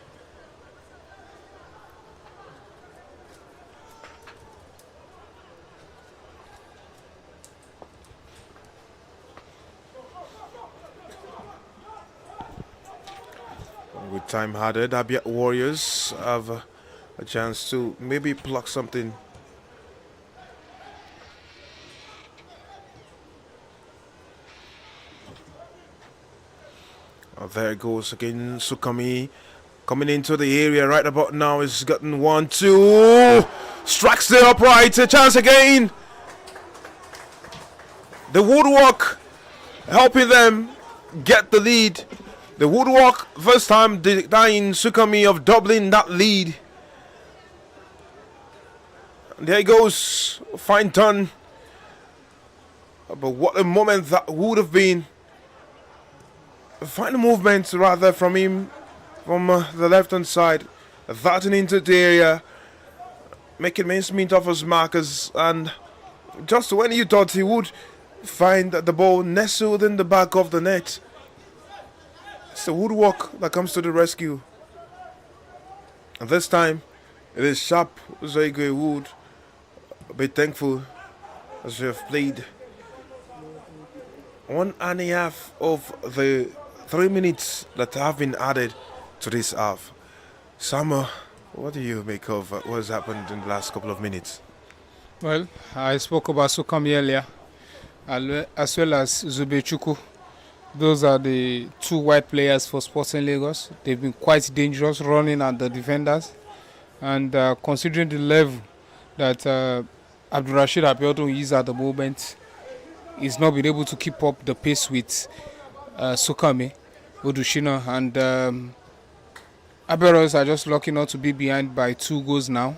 A: With time added, Abia Warriors have a chance to maybe pluck something. There it goes again, Sukami coming into the area right about now. He's gotten 1-2, strikes the upright, a chance again. The woodwork helping them get the lead. The woodwork first time denying Sukami of doubling that lead. There he goes. Fine turn. But what a moment that would have been. A fine movement rather from him from the left hand side. That into the area. Making mincemeat of his markers. And just when you thought he would find the ball nestled in the back of the net, it's the woodwork that comes to the rescue. And this time, it is sharp Zoigo Wood. A bit thankful as we have played 1.5 of the 3 minutes that have been added to this half. Summer, what do you make of what has happened in the last couple of minutes?
B: Well, I spoke about Sukami earlier, as well as Zubechuku. Those are the two white players for Sporting Lagos. They've been quite dangerous running at the defenders. And considering the level that Abdurrashid Abiodun is at the moment, he's not been able to keep up the pace with Sukami, Odushina, and Aberos are just lucky not to be behind by 2 goals now,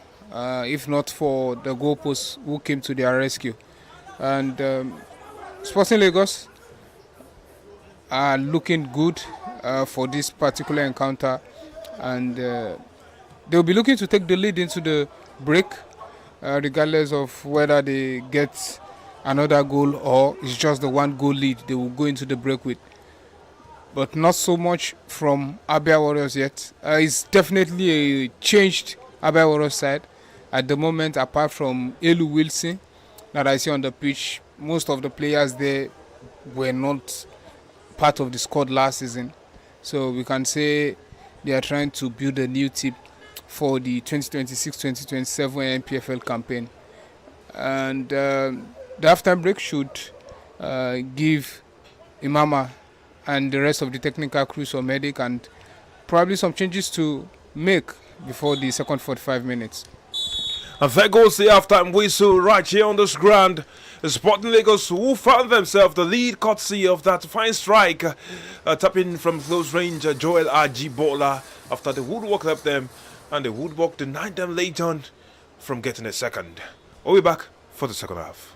B: if not for the goalposts who came to their rescue. And Sporting Lagos are looking good for this particular encounter, and they'll be looking to take the lead into the break, regardless of whether they get another goal or it's just the 1 goal lead they will go into the break with. But not so much from Abia Warriors yet. It's definitely a changed Abia Warriors side at the moment, apart from Elu Wilson that I see on the pitch. Most of the players there were not part of the squad last season, so we can say they are trying to build a new team for the 2026-2027 NPFL campaign. And the halftime break should give Imama and the rest of the technical crew some medic and probably some changes to make before the second 45 minutes.
A: And there goes the halftime whistle right here on this ground. The Sporting Lagos who found themselves the lead courtesy of that fine strike, tapping from close range Joel Ajibola after the woodwork left them, and the woodwork denied them late on from getting a second. We'll be back for the second half.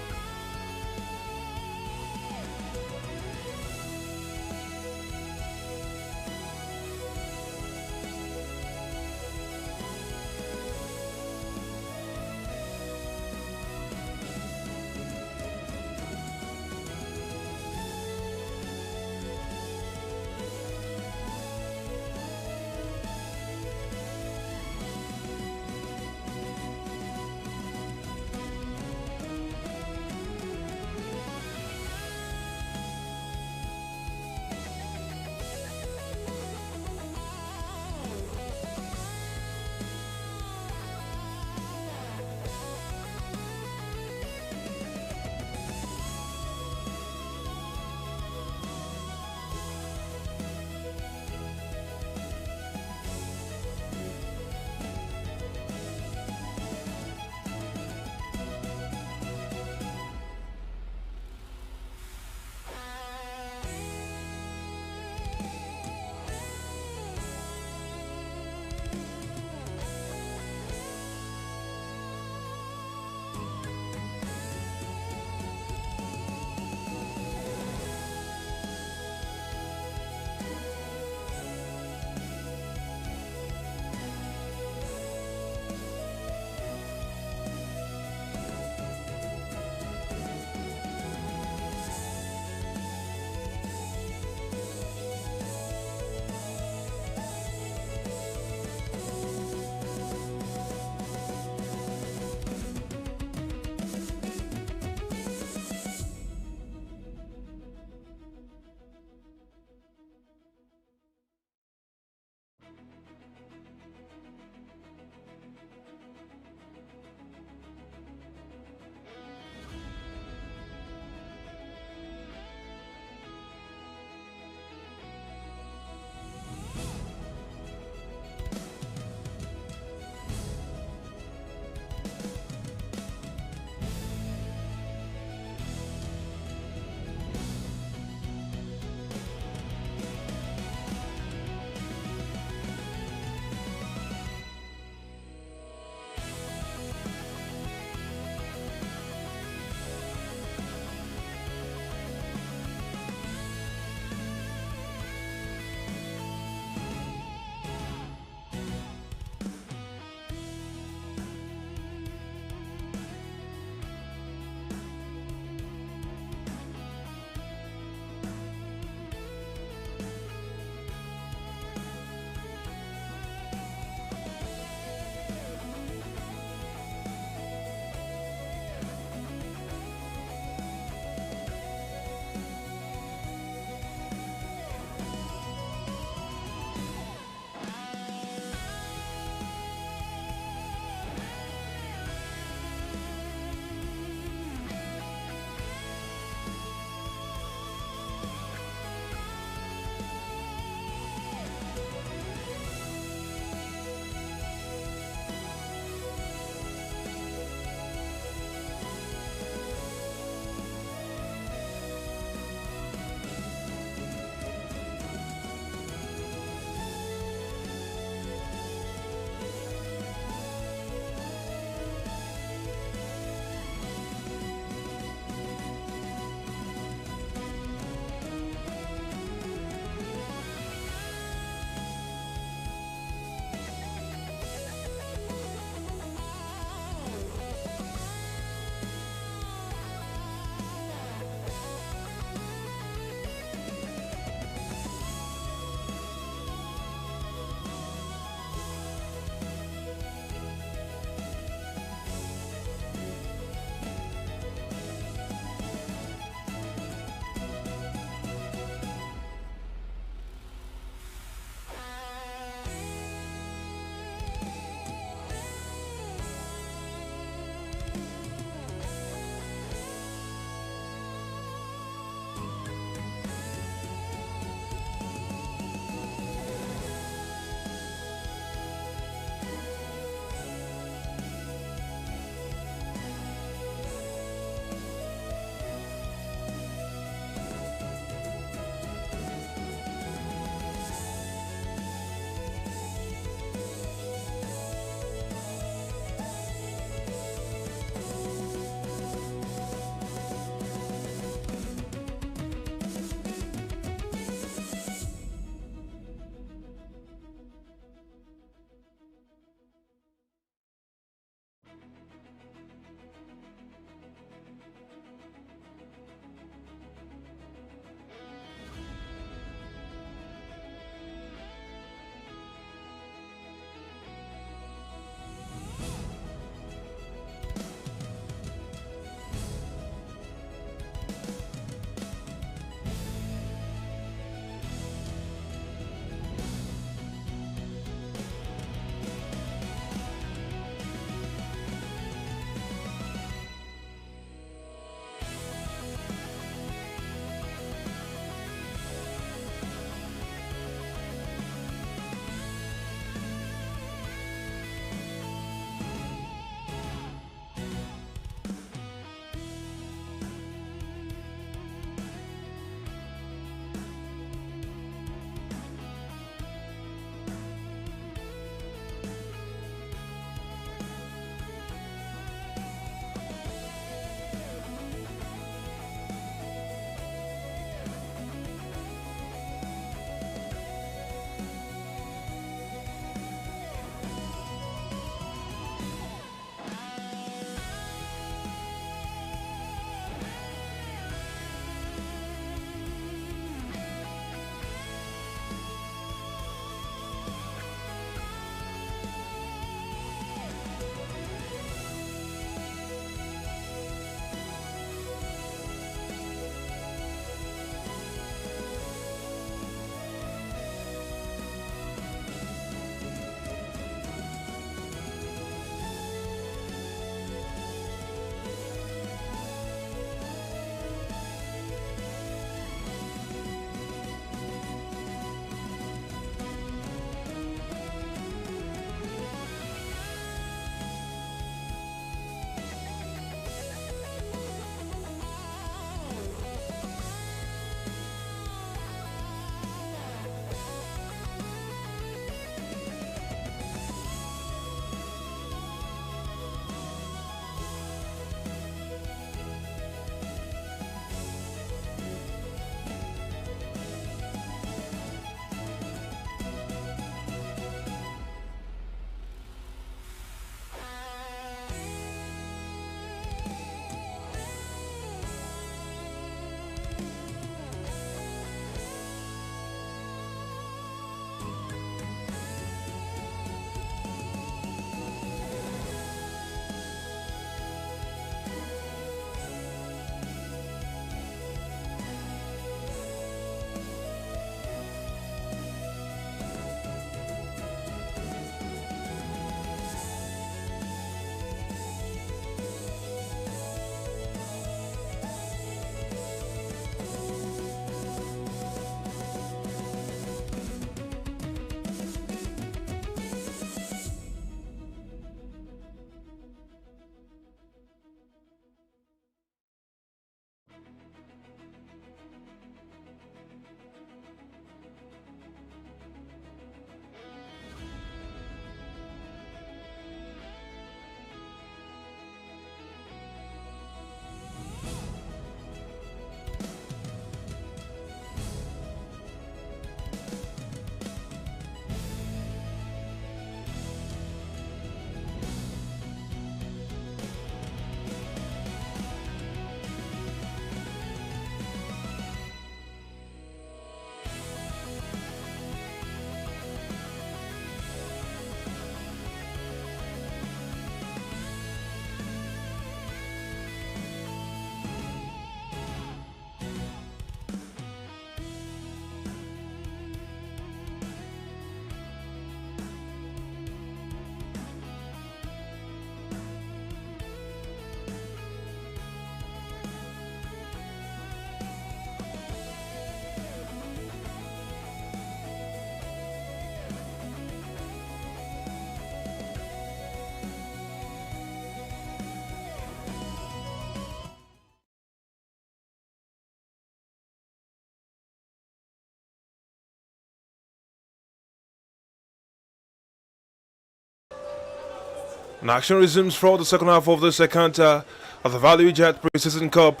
A: And action resumes for the second half of this encounter of the Value Jet Pre-Season Cup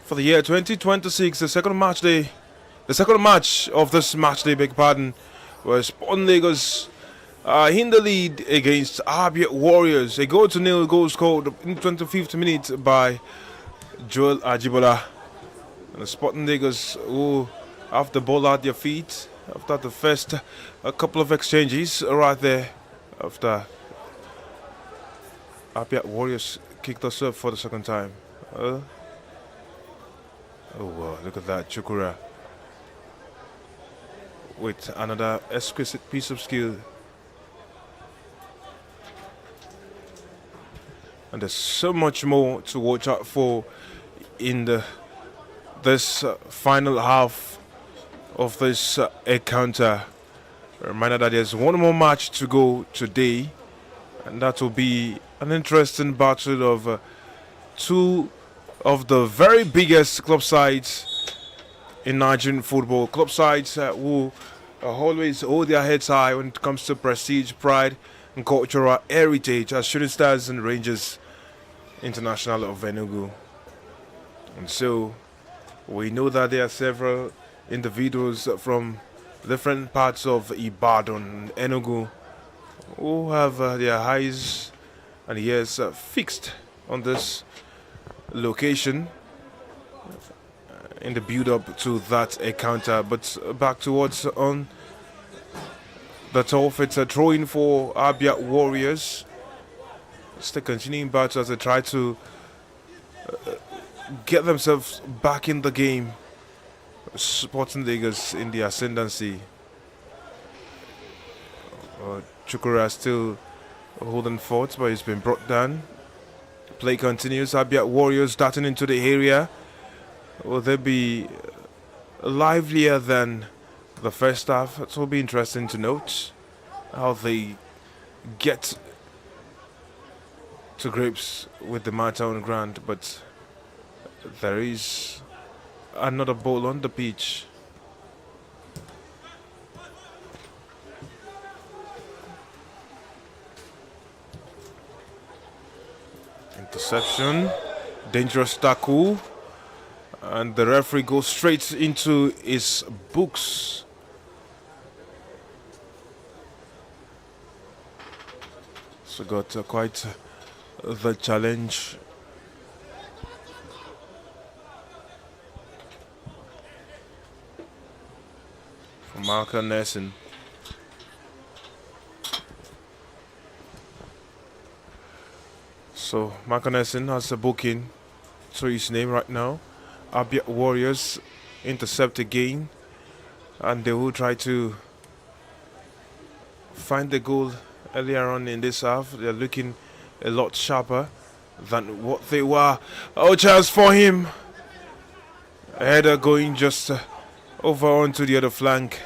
A: for the year 2026. The second match of this match day, beg pardon, was Sporting Lagos in the lead against Abia Warriors. A goal scored in the 25th minute by Joel Ajibola. And the Sporting Lagos who have the ball at their feet after the first a couple of exchanges right there after Abia Warriors kicked us up for the second time. Oh wow, look at that, Chukura with another exquisite piece of skill. And there's so much more to watch out for in this final half of this encounter. A reminder that there's one more match to go today, and that will be an interesting battle of two of the very biggest club sides in Nigerian football. Club sides who always hold their heads high when it comes to prestige, pride, and cultural heritage, as Shooting Stars and Rangers International of Enugu. And so we know that there are several individuals from different parts of Ibadan and Enugu who have their eyes and ears fixed on this location in the build-up to that encounter. But back towards on the turf, it's a throw-in for Abia Warriors. It's the continuing battle as they try to get themselves back in the game. Sporting Lagos in the ascendancy. Chukura still holding fort, but he's been brought down. Play continues. Abia Warriors darting into the area. Will they be livelier than the first half? It will be interesting to note how they get to grips with the matter on the ground. But there is another ball on the pitch. Interception, dangerous tackle, and the referee goes straight into his books. So got quite the challenge. For Marker Nelson. So Marker Nelson has a booking to his name right now. Abia Warriors intercept again, and they will try to find the goal earlier on in this half. They're looking a lot sharper than what they were. Oh, chance for him. A header going just over onto the other flank.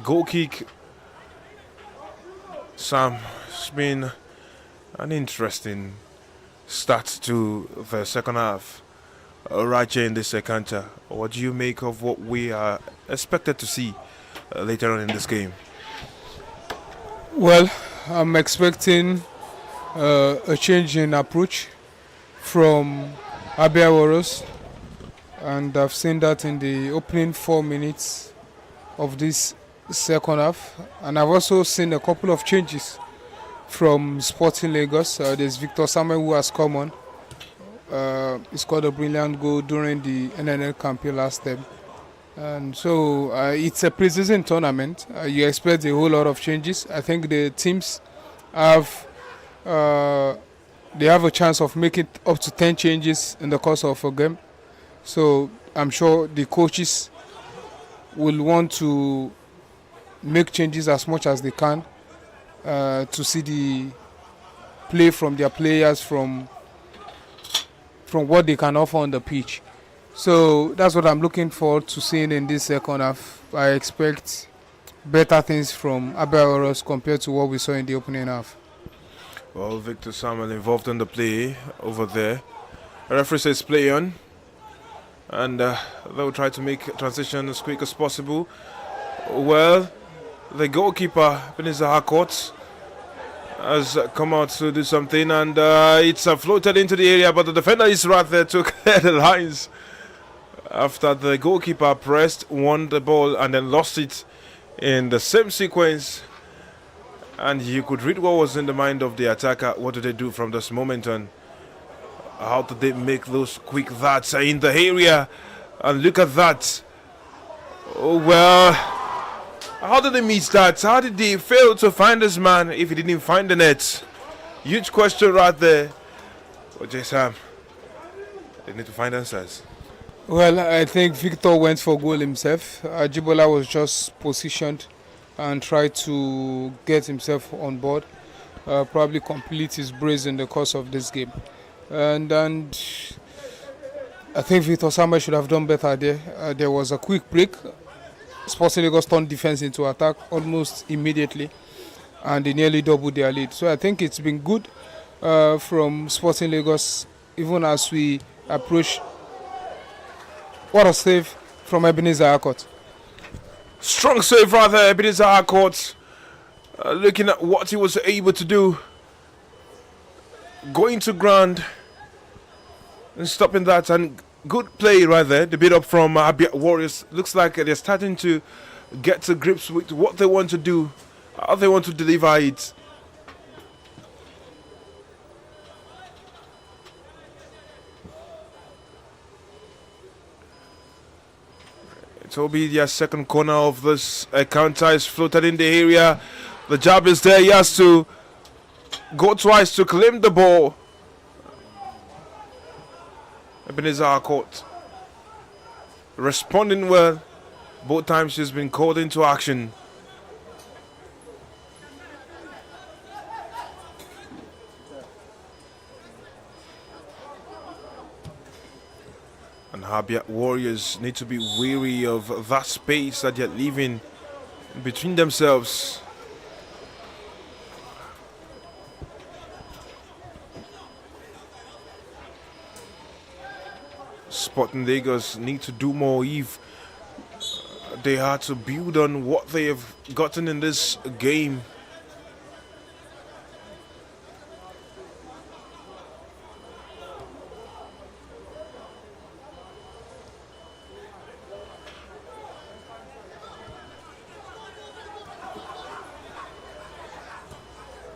A: Goal kick. Sam, it's been an interesting start to the second half right here in this encounter. What do you make of what we are expected to see later on in this game?
B: Well, I'm expecting a change in approach from Abia Warriors, and I've seen that in the opening 4 minutes of this second half, and I've also seen a couple of changes from Sporting Lagos. There's Victor Samuel who has come on. He scored a brilliant goal during the NNL campaign last time, and so it's a pre-season tournament. You expect a whole lot of changes. I think the teams have a chance of making up to 10 changes in the course of a game. So I'm sure the coaches will want to make changes as much as they can to see the play from their players, from what they can offer on the pitch. So that's what I'm looking forward to seeing in this second half. I expect better things from Abia Warriors compared to what we saw in the opening half.
A: Well, Victor Samuel involved in the play over there. The referee says play on. and they'll try to make transition as quick as possible. Well, the goalkeeper, Ebenezer Harcourt, has come out to do something, and it's floated into the area, but the defender is right there to clear the lines after the goalkeeper pressed, won the ball, and then lost it in the same sequence. And you could read what was in the mind of the attacker. What do they do from this moment on? How did they make those quick darts in the area? And look at that. Oh, well, how did they miss that? How did they fail to find this man if he didn't find the net? Huge question right there. But Sam, they need to find answers.
B: Well, I think Victor went for goal himself. Ajibola was just positioned and tried to get himself on board, probably complete his brace in the course of this game. And I think Victor Samba should have done better there. There was a quick break. Sporting Lagos turned defense into attack almost immediately, and they nearly doubled their lead. So I think it's been good from Sporting Lagos, even as we approach. What a save from Ebenezer Harcourt.
A: Strong save rather, Ebenezer Harcourt. Looking at what he was able to do. Going to ground and stopping that, and good play right there. The build up from Abia Warriors. Looks like they're starting to get to grips with what they want to do, how they want to deliver it. It will be their second corner of this counter is floated in the area. The job is there. He has to go twice to claim the ball. Ebenezer Harcourt responding well. Both times she's been called into action. And Abia Warriors need to be wary of that space that they're leaving between themselves. Sporting Lagos need to do more if they are to build on what they have gotten in this game.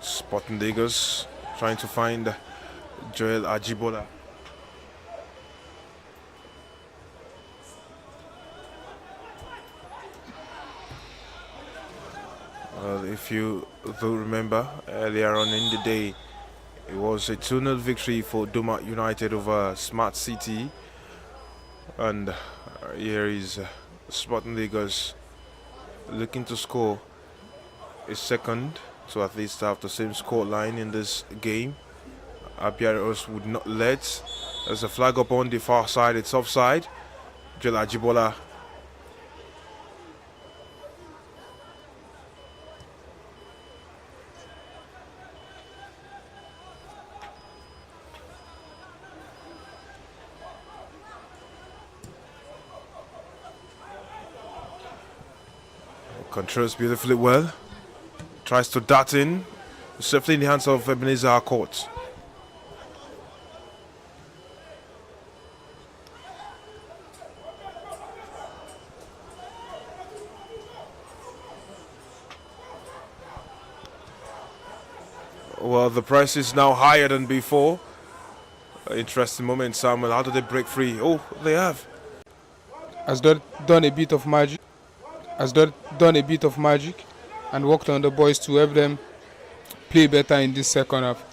A: Sporting Lagos trying to find Joel Ajibola. If you do remember, earlier on in the day, it was a 2-0 victory for Doma United over Smart City. And here is Sporting Lagos looking to score a second to at least have the same score line in this game. Abia would not let. There's a flag up on the far side, it's offside. Joel Ajibola controls beautifully well. Tries to dart in. Safely in the hands of Ebenezer Harcourt. Well, the price is now higher than before. Interesting moment, Samuel. How do they break free? Oh, they have.
B: Has done a bit of magic. And worked on the boys to help them play better in this second half.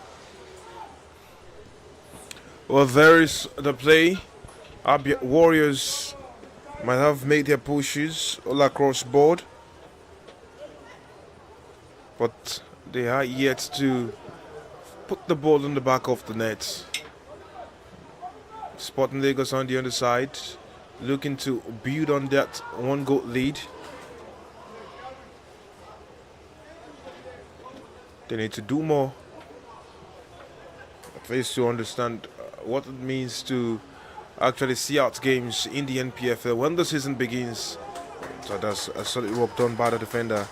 A: Well, there is the play. Abia Warriors might have made their pushes all across board, but they are yet to put the ball in the back of the net. Sporting Lagos on the underside, looking to build on that one-goal lead. They need to do more, at least to understand what it means to actually see out games in the NPFL when the season begins. So that's a solid work done by the defender.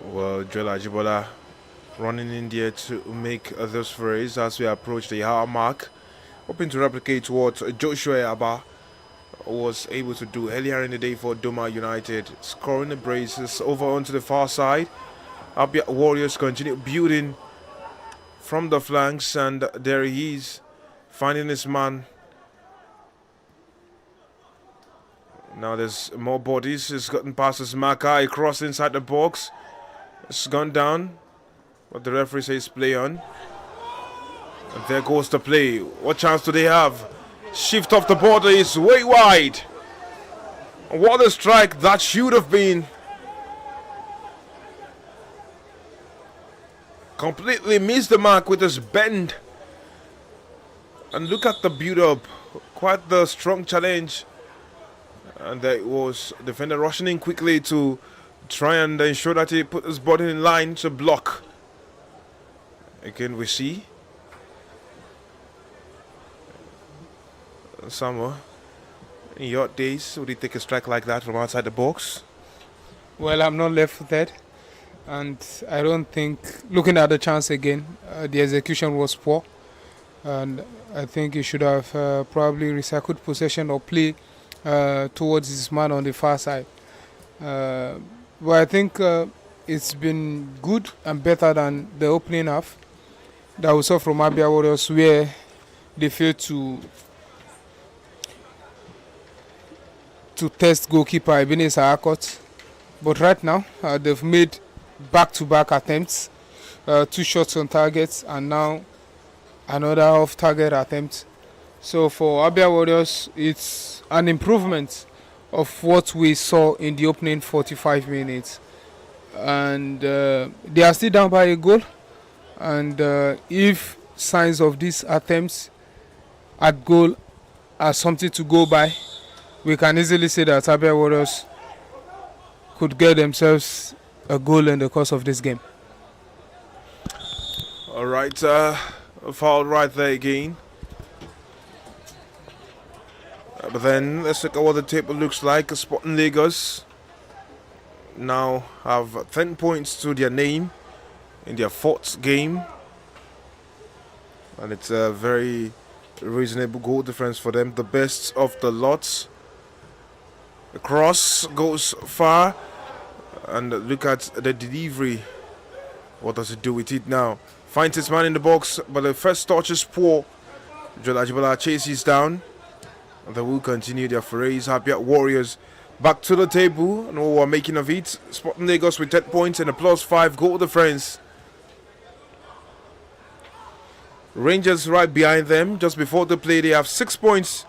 A: Well, Joel Ajibola running in there to make those frays as we approach the hour mark, hoping to replicate what Joshua Abba was able to do earlier in the day for Doma United, scoring the braces over onto the far side. Abia Warriors continue building from the flanks, and there he is, finding his man. Now there's more bodies. He's gotten past his marker, across inside the box. It's gone down, but the referee says play on. And there goes the play. What chance do they have? Shift off the border is way wide. What a strike that should have been. Completely missed the mark with his bend. And look at the build-up. Quite the strong challenge. And there it was. Defender rushing in quickly to try and ensure that he put his body in line to block. Again we see Samuel, in your days, would he take a strike like that from outside the box?
B: Well, I'm not left with that, and I don't think, looking at the chance again, the execution was poor, and I think he should have probably recycled possession or play towards his man on the far side. But I think it's been good and better than the opening half that we saw from Abia Warriors, where they failed to test goalkeeper Ebenezer Akot. But right now, they've made back-to-back attempts, 2 shots on targets, and now another off-target attempt. So for Abia Warriors, it's an improvement of what we saw in the opening 45 minutes. And they are still down by a goal. And if signs of these attempts at goal are something to go by, we can easily say that Abia Warriors could get themselves a goal in the course of this game.
A: All right, foul right there again. But then let's look at what the table looks like. Sporting Lagos now have 10 points to their name in their 4th game, and it's a very reasonable goal difference for them, the best of the lots. The cross goes far, and look at the delivery. What does it do with it now? Finds his man in the box, but the first touch is poor. Joel Ajibola chases down. And they will continue their forays. Abia Warriors back to the table, and what we're making of it. Sporting Lagos with 10 points and a +5 goal difference. Rangers right behind them. Just before the play, they have 6 points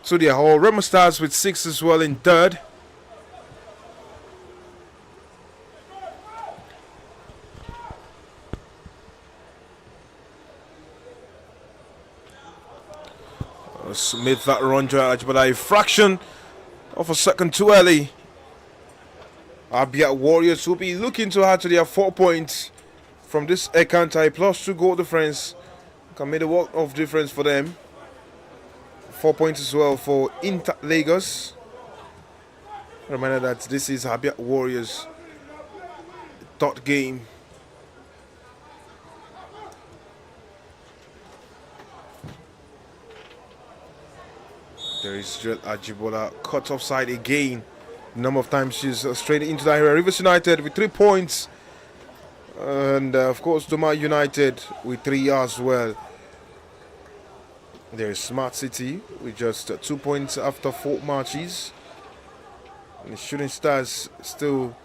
A: to their whole. Remo Stars with 6 as well in 3rd. Smith that run, but a fraction of a second too early. Abia Warriors will be looking to add to their 4 points from this encounter. A +2 goal difference can make a world of difference for them. 4 points as well for Inter Lagos. Reminder that this is Abia Warriors' 3rd game. There is Joel Ajibola cut offside again. Number of times she's straight into the area. Rivers United with 3 points. And of course, Doma United with 3 as well. There is Smart City with just 2 points after 4 matches. And the Shooting Stars still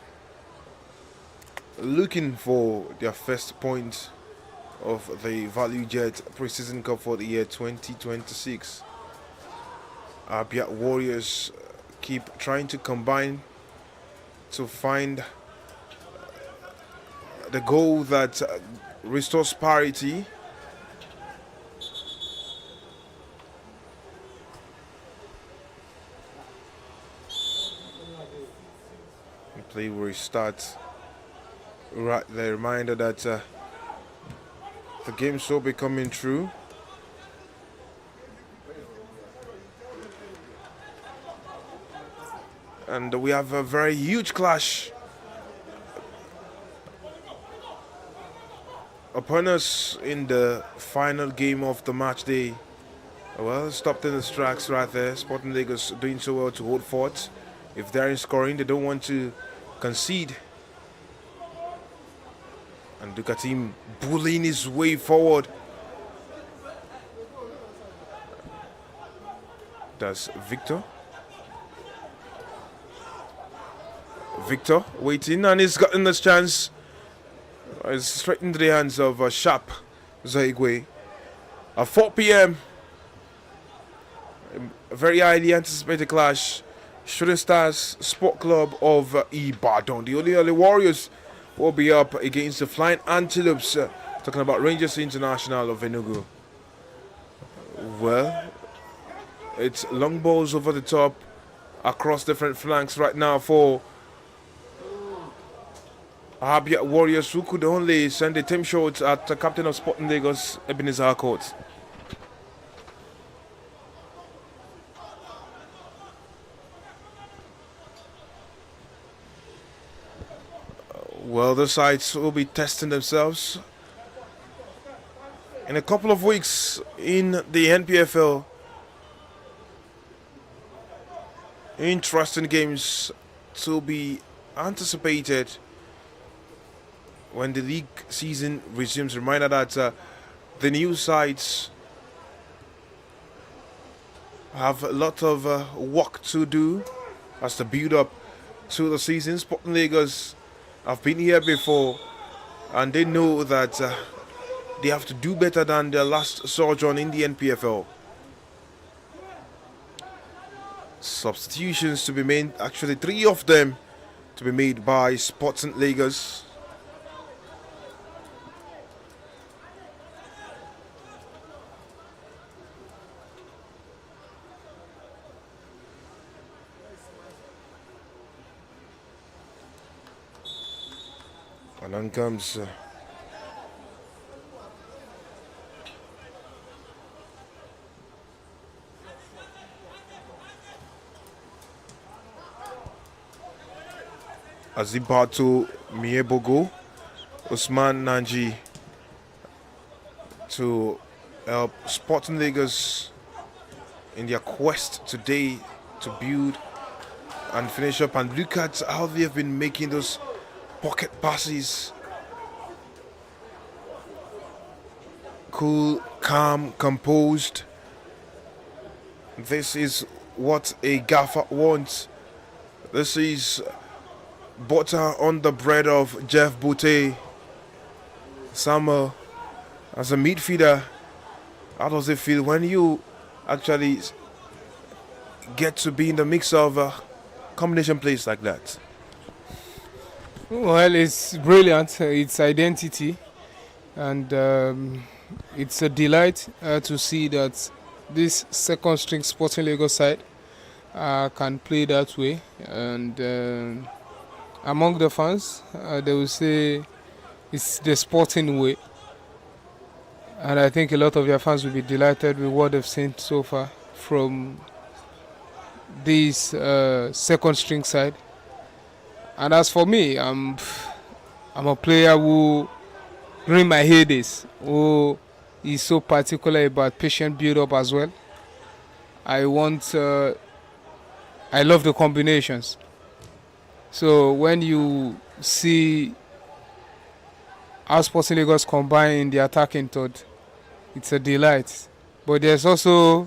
A: looking for their first point of the Value Jet Preseason Cup for the year 2026. Abia Warriors keep trying to combine to find the goal that restores parity. Play will restart. Right, the reminder that the game will be coming through. And we have a very huge clash upon us in the final game of the match day. Well, stopped in the tracks right there. Sporting Lagos doing so well to hold fort. If they're in scoring, they don't want to concede. And Dukatim bullying his way forward. That's Victor. Victor waiting, and he's gotten this chance. It's straight into the hands of Sharp Zaigwe. At 4 p.m., a very highly anticipated clash. Shooting Stars Sport Club of Ibadan. The Oli Warriors will be up against the Flying Antelopes. Talking about Rangers International of Enugu. Well, it's long balls over the top across different flanks right now for Abia Warriors, who could only send a team shot at the captain of Sporting Lagos, Ebenezer Harcourt. Well, the sides will be testing themselves in a couple of weeks in the NPFL. Interesting games to be anticipated when the league season resumes. Reminder that the new sides have a lot of work to do as the build up to the season. Sporting Lagos have been here before, and they know that they have to do better than their last sojourn in the NPFL. Substitutions to be made, actually 3 of them to be made by Sporting Lagos. And on comes Azibato Miebogo, Usman Nanji to help Sporting Lagos in their quest today to build and finish up. And look at how they have been making those pocket passes. Cool, calm, composed. This is what a gaffer wants. This is butter on the bread of Jeff Boutte. Samuel, as a midfielder, how does it feel when you actually get to be in the mix of combination plays like that?
B: Well, it's brilliant. It's identity, and it's a delight to see that this second string Sporting Lagos side can play that way. And among the fans, they will say it's the sporting way. And I think a lot of their fans will be delighted with what they've seen so far from this second string side. And as for me, I'm a player who, during my heydays, who is so particular about patient build-up as well. I love the combinations. So when you see how Sporting Lagos combine in the attacking third, it's a delight. But there's also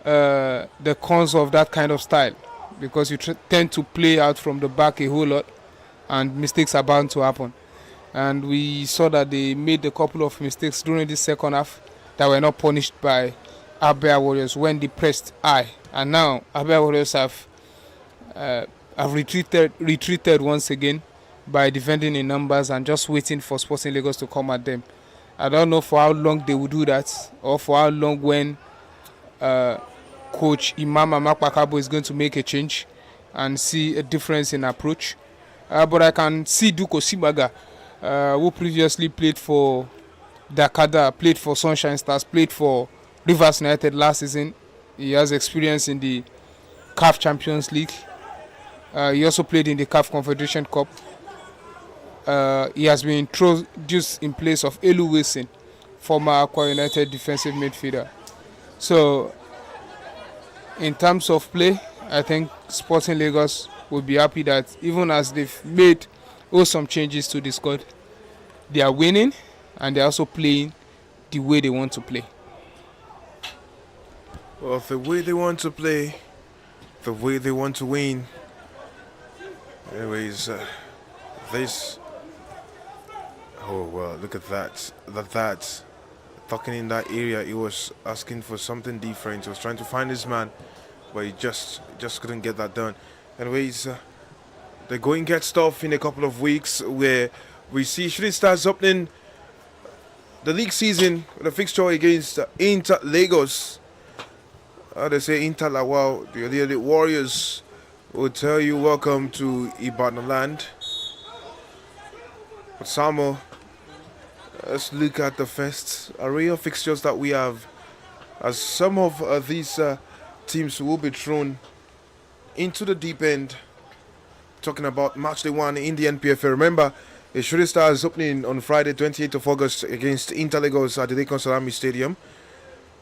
B: the cons of that kind of style, because you tend to play out from the back a whole lot, and mistakes are bound to happen. And we saw that they made a couple of mistakes during the second half that were not punished by Abia Warriors when they pressed high. And now Abia Warriors have retreated once again by defending in numbers and just waiting for Sporting Lagos to come at them. I don't know for how long they will do that, or for how long when Coach Imam Amakpakabo is going to make a change and see a difference in approach. But I can see Duke Osibaga, who previously played for Dakada, played for Sunshine Stars, played for Rivers United last season. He has experience in the CAF Champions League. He also played in the CAF Confederation Cup. He has been introduced in place of Elu Wilson, former Aqua United defensive midfielder. So, in terms of play, I think Sporting Lagos will be happy that even as they've made some changes to the squad, they are winning and they're also playing the way they want to play.
A: Well, the way they want to play, the way they want to win. Anyways, this. Oh well, look at that. That. Talking in that area, he was asking for something different. He was trying to find his man, but he just couldn't get that done. Anyways, the going gets tough in a couple of weeks, where we see Shooting Stars opening the league season with a fixture against Inter Lagos. They say Inter Lawal, the Warriors will tell you welcome to Ibadan land. But Samo, let's look at the first array of fixtures that we have, as some of these teams will be thrown into the deep end. Talking about match day 1 in the NPFL. Remember, the Shooting Stars opening on Friday 28th of August against Inter Lagos at the Lekon Salami Stadium.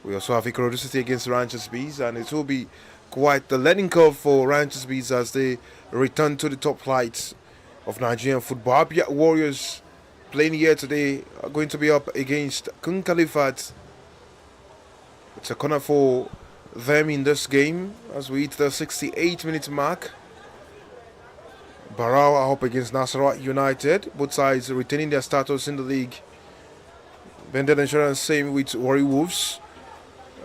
A: We also have Ikorodu City against Ranchers Bees, and it will be quite the learning curve for Ranchers Bees as they return to the top flight of Nigerian football. Abia Warriors playing here today are going to be up against Kun Khalifat. It's a corner for them in this game as we hit the 68-minute mark. Barao are up against Nasarawa United, both sides retaining their status in the league. Bendel Insurance same with Warri Wolves.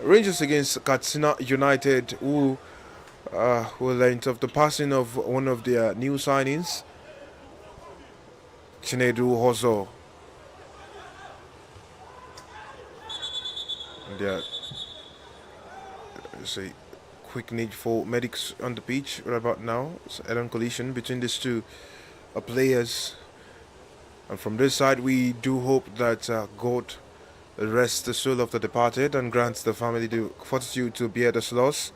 A: Rangers against Katsina United, who learned of the passing of one of their new signings, Chinedu Hozo. There's a quick need for medics on the pitch right about now. It's an collision between these two players. And from this side, we do hope that God rests the soul of the departed and grants the family the fortitude to bear this loss.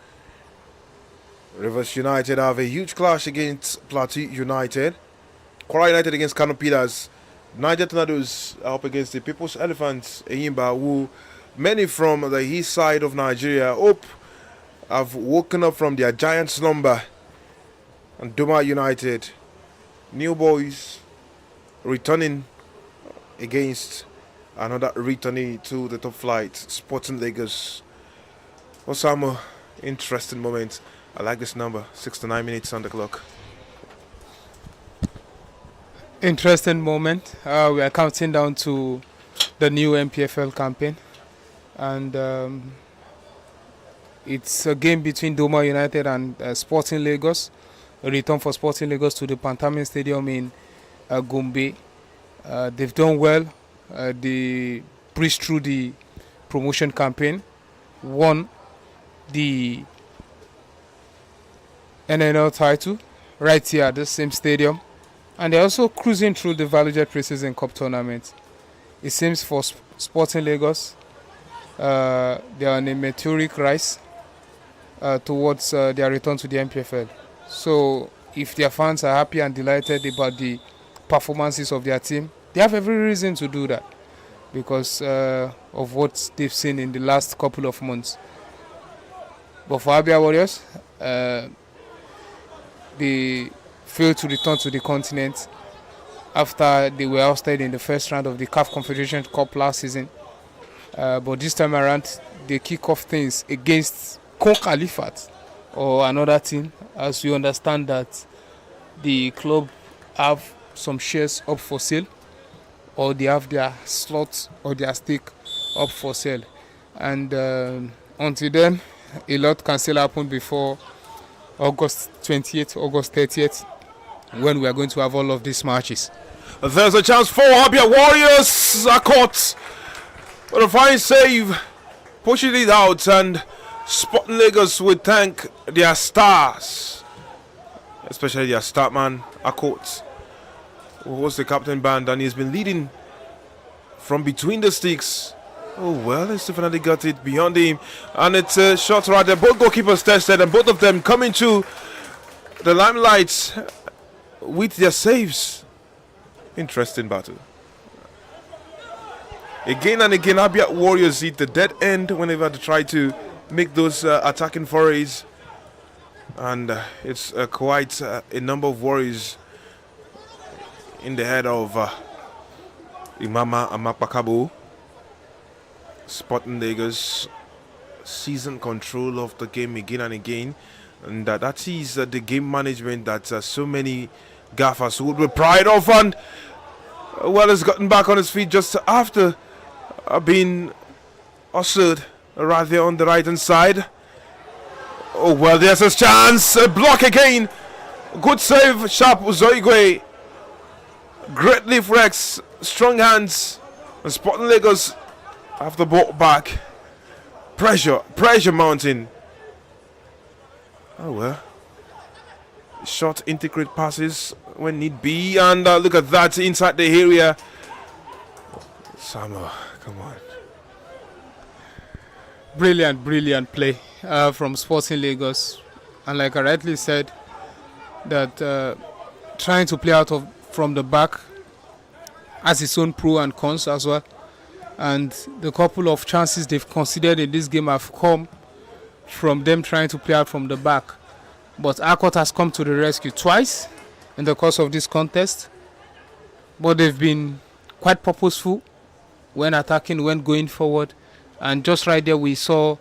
A: Rivers United have a huge clash against Plateau United. Kwara United against Kano Pillars. Niger Tornadoes are up against the People's Elephants, Eyimba, who many from the east side of Nigeria hope have woken up from their giant slumber. And Doma United, New Boys, returning against another returnee to the top flight, Sporting Lagos. Osama, interesting moment. I like this number, 69 minutes on the clock.
B: Interesting moment. We are counting down to the new MPFL campaign, and it's a game between Doma United and Sporting Lagos. A return for Sporting Lagos to the Pantamin Stadium in Gombe. They've done well. They breezed through the promotion campaign, won the NNL title right here at the same stadium, and they're also cruising through the Valuejet Pre-Season Cup tournament. It seems for Sporting Lagos, they are on a meteoric rise towards their return to the MPFL. So if their fans are happy and delighted about the performances of their team, they have every reason to do that because of what they've seen in the last couple of months. But for Abia Warriors, they failed to return to the continent after they were ousted in the first round of the CAF Confederation Cup last season. But this time around, they kick off things against Kon Khalifat or another team, as we understand that the club have some shares up for sale, or they have their slots or their stake up for sale. And until then, a lot can still happen before August 28th, August 30th, when we are going to have all of these matches.
A: There's a chance for Abia Warriors. Are caught. But a fine save, pushing it out, and Sporting Lagos would thank their stars, especially their star man, Akot, was the captain band, and he's been leading from between the sticks. Oh well, he still finally got it beyond him, and it's a shot right there. Both goalkeepers tested, and both of them coming to the limelight with their saves. Interesting battle. Again and again, Abia Warriors hit the dead end whenever they try to make those attacking forays, and it's quite a number of worries in the head of Imama Amakpakabo. Sporting Lagos season control of the game again and again, and that is the game management that so many gaffers would be proud of. And well, has gotten back on his feet just after being ushered right there on the right hand side. Oh well, there's a chance, a block again. Good save, Sharp Zoigwe. Great leaf Rex, strong hands, and Sporting Lagos have the ball back. Pressure mounting. Oh well. Short integrate passes when need be, and look at that inside the area. Samuel, come on.
B: Brilliant play from Sporting Lagos, and like I rightly said, that trying to play from the back has its own pro and cons as well. And the couple of chances they've considered in this game have come from them trying to play out from the back. But Akot has come to the rescue twice in the course of this contest. But they've been quite purposeful when attacking, when going forward. And just right there we saw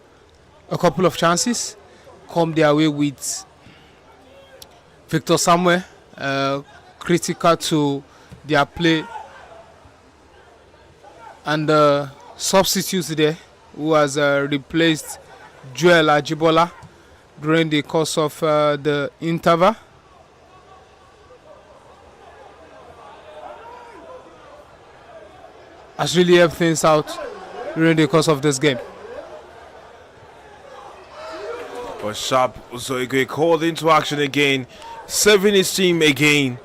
B: a couple of chances come their way with Victor Samuel, critical to their play. And the substitute there, who has replaced Joel Ajibola during the course of the interval. Has really helped things out during the course of this game.
A: But Sharp Zoigwe called into action again, serving his team again.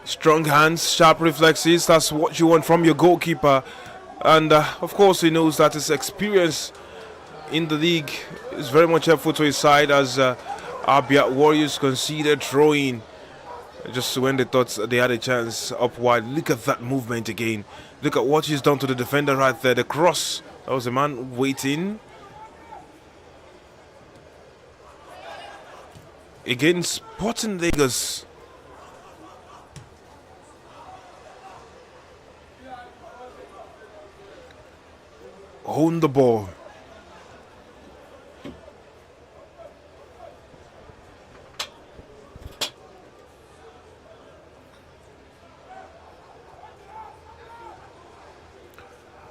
A: Strong hands, sharp reflexes, that's what you want from your goalkeeper. And of course he knows that his experience in the league is very much helpful to his side, as Abia Warriors conceded throwing just when they thought they had a chance up wide. Look at that movement again. Look at what he's done to the defender right there. The cross, that was a man waiting. Again, Sporting Lagos. Own the ball.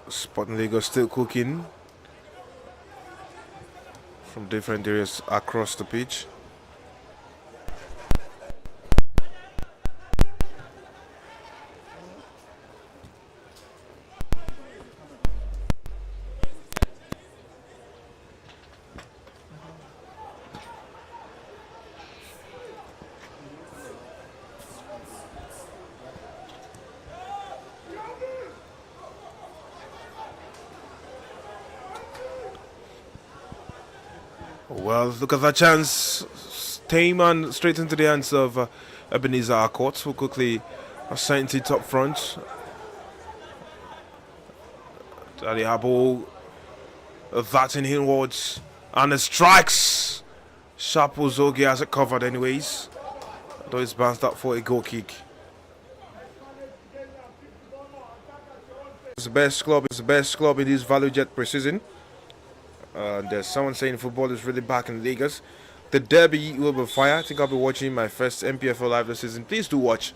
A: Sporting Lagos still cooking from different areas across the pitch. Well, look at that chance. Tayman straight into the hands of Ebenezer Akot, who quickly sent it up front. Daliabo, that in inwards, and it strikes. Sharp Uzogi has it covered anyways, though it's bounced up for a goal kick. It's the best club in this Value Jet preseason. There's someone saying football is really back in Lagos. The derby will be fire. I think I'll be watching my first MPFL live this season. Please do watch.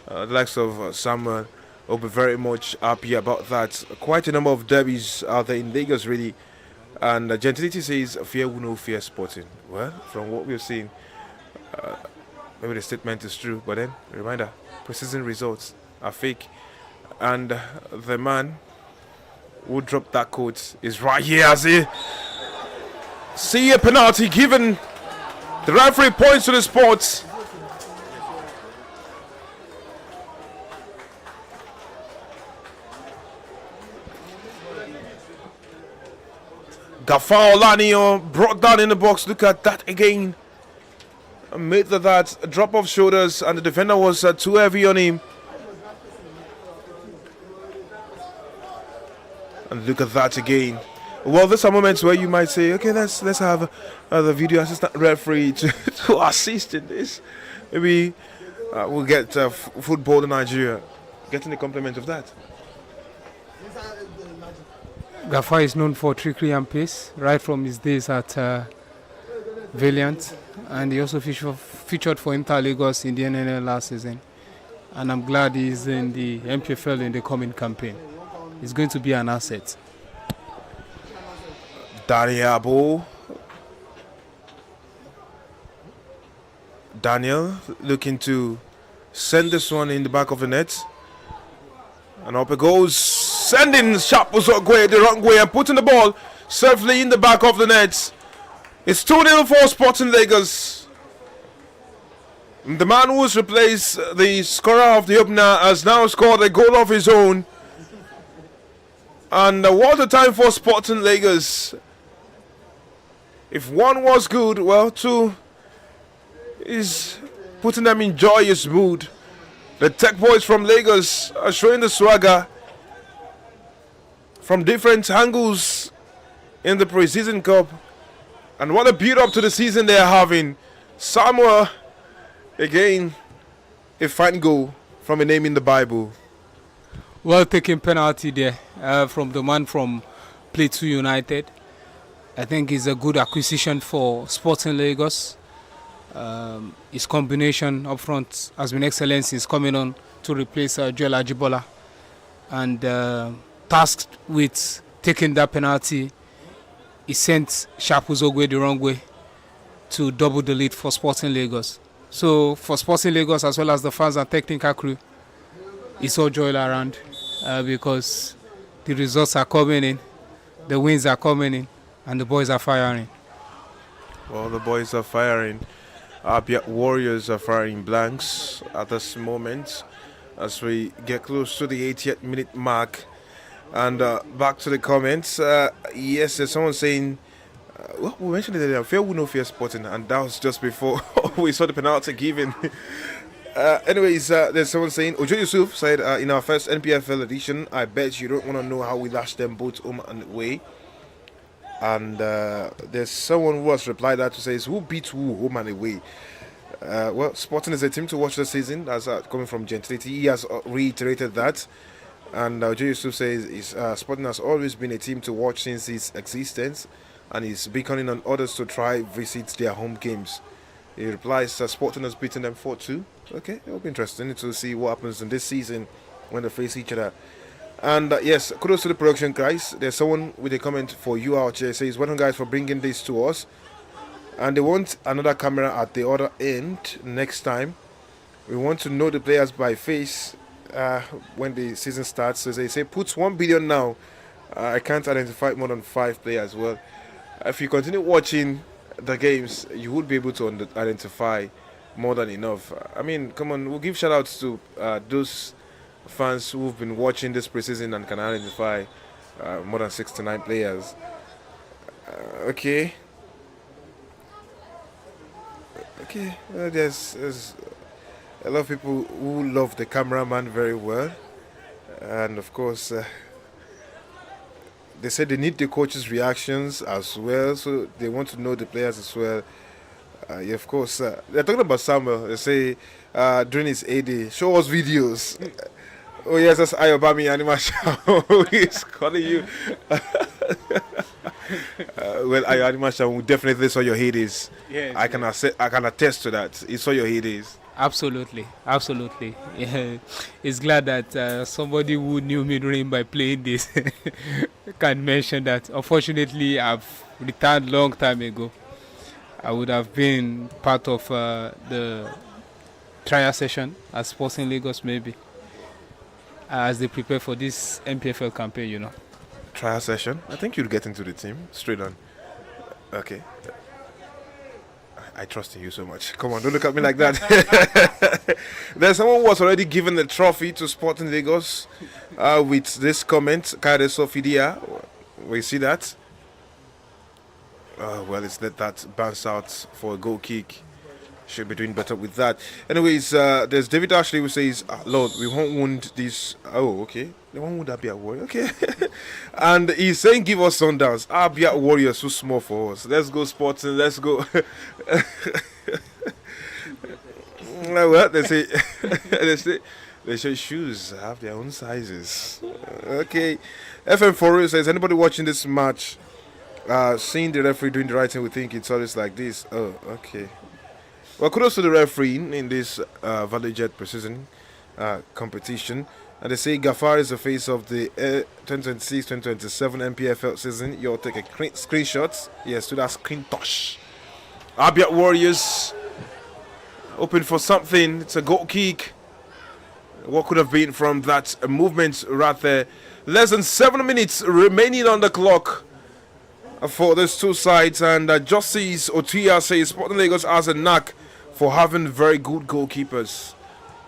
A: The likes of Samuel will be very much happy about that. Quite a number of derbies out there in Lagos, really. And Gentility says, fear will no fear Sporting. Well, from what we've seen, maybe the statement is true. But then, reminder, preseason results are fake. And the man who dropped that quote is right here as he see a penalty given. The referee points to the spot. Gafar Olanio brought down in the box. Look at that again. Made that drop off shoulders, and the defender was too heavy on him. And look at that again. Well, there's some moments where you might say, okay, let's have the video assistant referee to assist in this. Maybe we'll get football in Nigeria getting the compliment of that.
B: Gafar is known for trickery and pace right from his days at Valiant, and he also featured for Inter Lagos in the NNL last season. And I'm glad he's in the MPFL in the coming campaign. He's going to be an asset.
A: Daniel looking to send this one in the back of the net. And up it goes. Sending Sharp Uzogwe the wrong way and putting the ball safely in the back of the net. It's 2-0 for Sporting Lagos. The man who's replaced the scorer of the opener has now scored a goal of his own. And what a time for Sporting Lagos. If one was good, well, two is putting them in joyous mood. The Tech Boys from Lagos are showing the swagger from different angles in the pre-season cup. And what a build up to the season they are having. Samuel, again, a fine goal from a name in the Bible.
B: Well taken penalty there from the man from Plateau United. I think it's a good acquisition for Sporting Lagos. His combination up front has been excellent since coming on to replace Joel Ajibola. And tasked with taking that penalty, he sent Sharp Uzogwe the wrong way to double the lead for Sporting Lagos. So for Sporting Lagos as well as the fans and technical crew, it's all joy around because the results are coming in, the wins are coming in, and the boys are firing.
A: Well, the boys are firing. Abia Warriors are firing blanks at this moment as we get close to the 80th minute mark. And back to the comments. Yes, there's someone saying, well, we mentioned it earlier, fair will no fear Sporting, and that was just before we saw the penalty given. Anyways, there's someone saying, Ojo Yusuf said, in our first NPFL edition, I bet you don't want to know how we lashed them both home and away. And there's someone who has replied that to say, who beat who home and away? Well, Sporting is a team to watch this season. That's coming from Gentility. He has reiterated that. And Ojo Yusuf says Sporting has always been a team to watch since its existence, and he's beckoning on others to try visit their home games. He replies, Sporting has beaten them 4-2. Okay, it'll be interesting to see what happens in this season when they face each other. And yes, kudos to the production guys. There's someone with a comment for you out here. Says, well done guys for bringing this to us. And they want another camera at the other end next time. We want to know the players by face when the season starts. So they say, put 1 billion now. I can't identify more than 5 players. Well, if you continue watching the games, you would be able to identify more than enough. I mean, come on, we'll give shout outs to those fans who've been watching this preseason and can identify more than 69 players. Okay, there's a lot of people who love the cameraman very well, and of course they said they need the coach's reactions as well, so they want to know the players as well. Yeah, of course, they're talking about Samuel. They say during his AD, show us videos. Oh yes, that's Ayobami Animasha. He's calling you. Well, Ayo Animasha, we definitely saw your heydays. Yes, I can attest to that. He saw your heydays.
B: Absolutely. Yeah. It's glad that somebody who knew me during by playing this can mention that. Unfortunately, I've retired long time ago. I would have been part of the trial session at Sporting Lagos maybe, as they prepare for this MPFL campaign, you know.
A: Trial session? I think you'll get into the team straight on. Okay. I trust in you so much. Come on, don't look at me like that. There's someone who was already given the trophy to Sporting Lagos with this comment, Kaide Sofidia. We see that. Well, it's let that bounce out for a goal kick. Should be doing better with that. Anyways, there's David Ashley who says, Lord, we won't wound this. Oh, okay. They won't wound Abia Warrior. Okay. And he's saying, give us Sundowns. Abia Warrior so small for us. Let's go, Sporting. Let's go. Well, they say, they say shoes have their own sizes. Okay. FM4 says, anybody watching this match, seeing the referee doing the right thing, we think it's always like this. Oh, okay. Well, kudos to the referee in this Valley Jet Precision competition. And they say Gafar is the face of the 2026-2027 MPFL season. You'll take a screenshot. Yes, to that screen touch. Abia Warriors open for something. It's a goal kick. What could have been from that movement right there? Less than 7 minutes remaining on the clock for these two sides. And Justice Otuya says Sporting Lagos has a knack for having very good goalkeepers.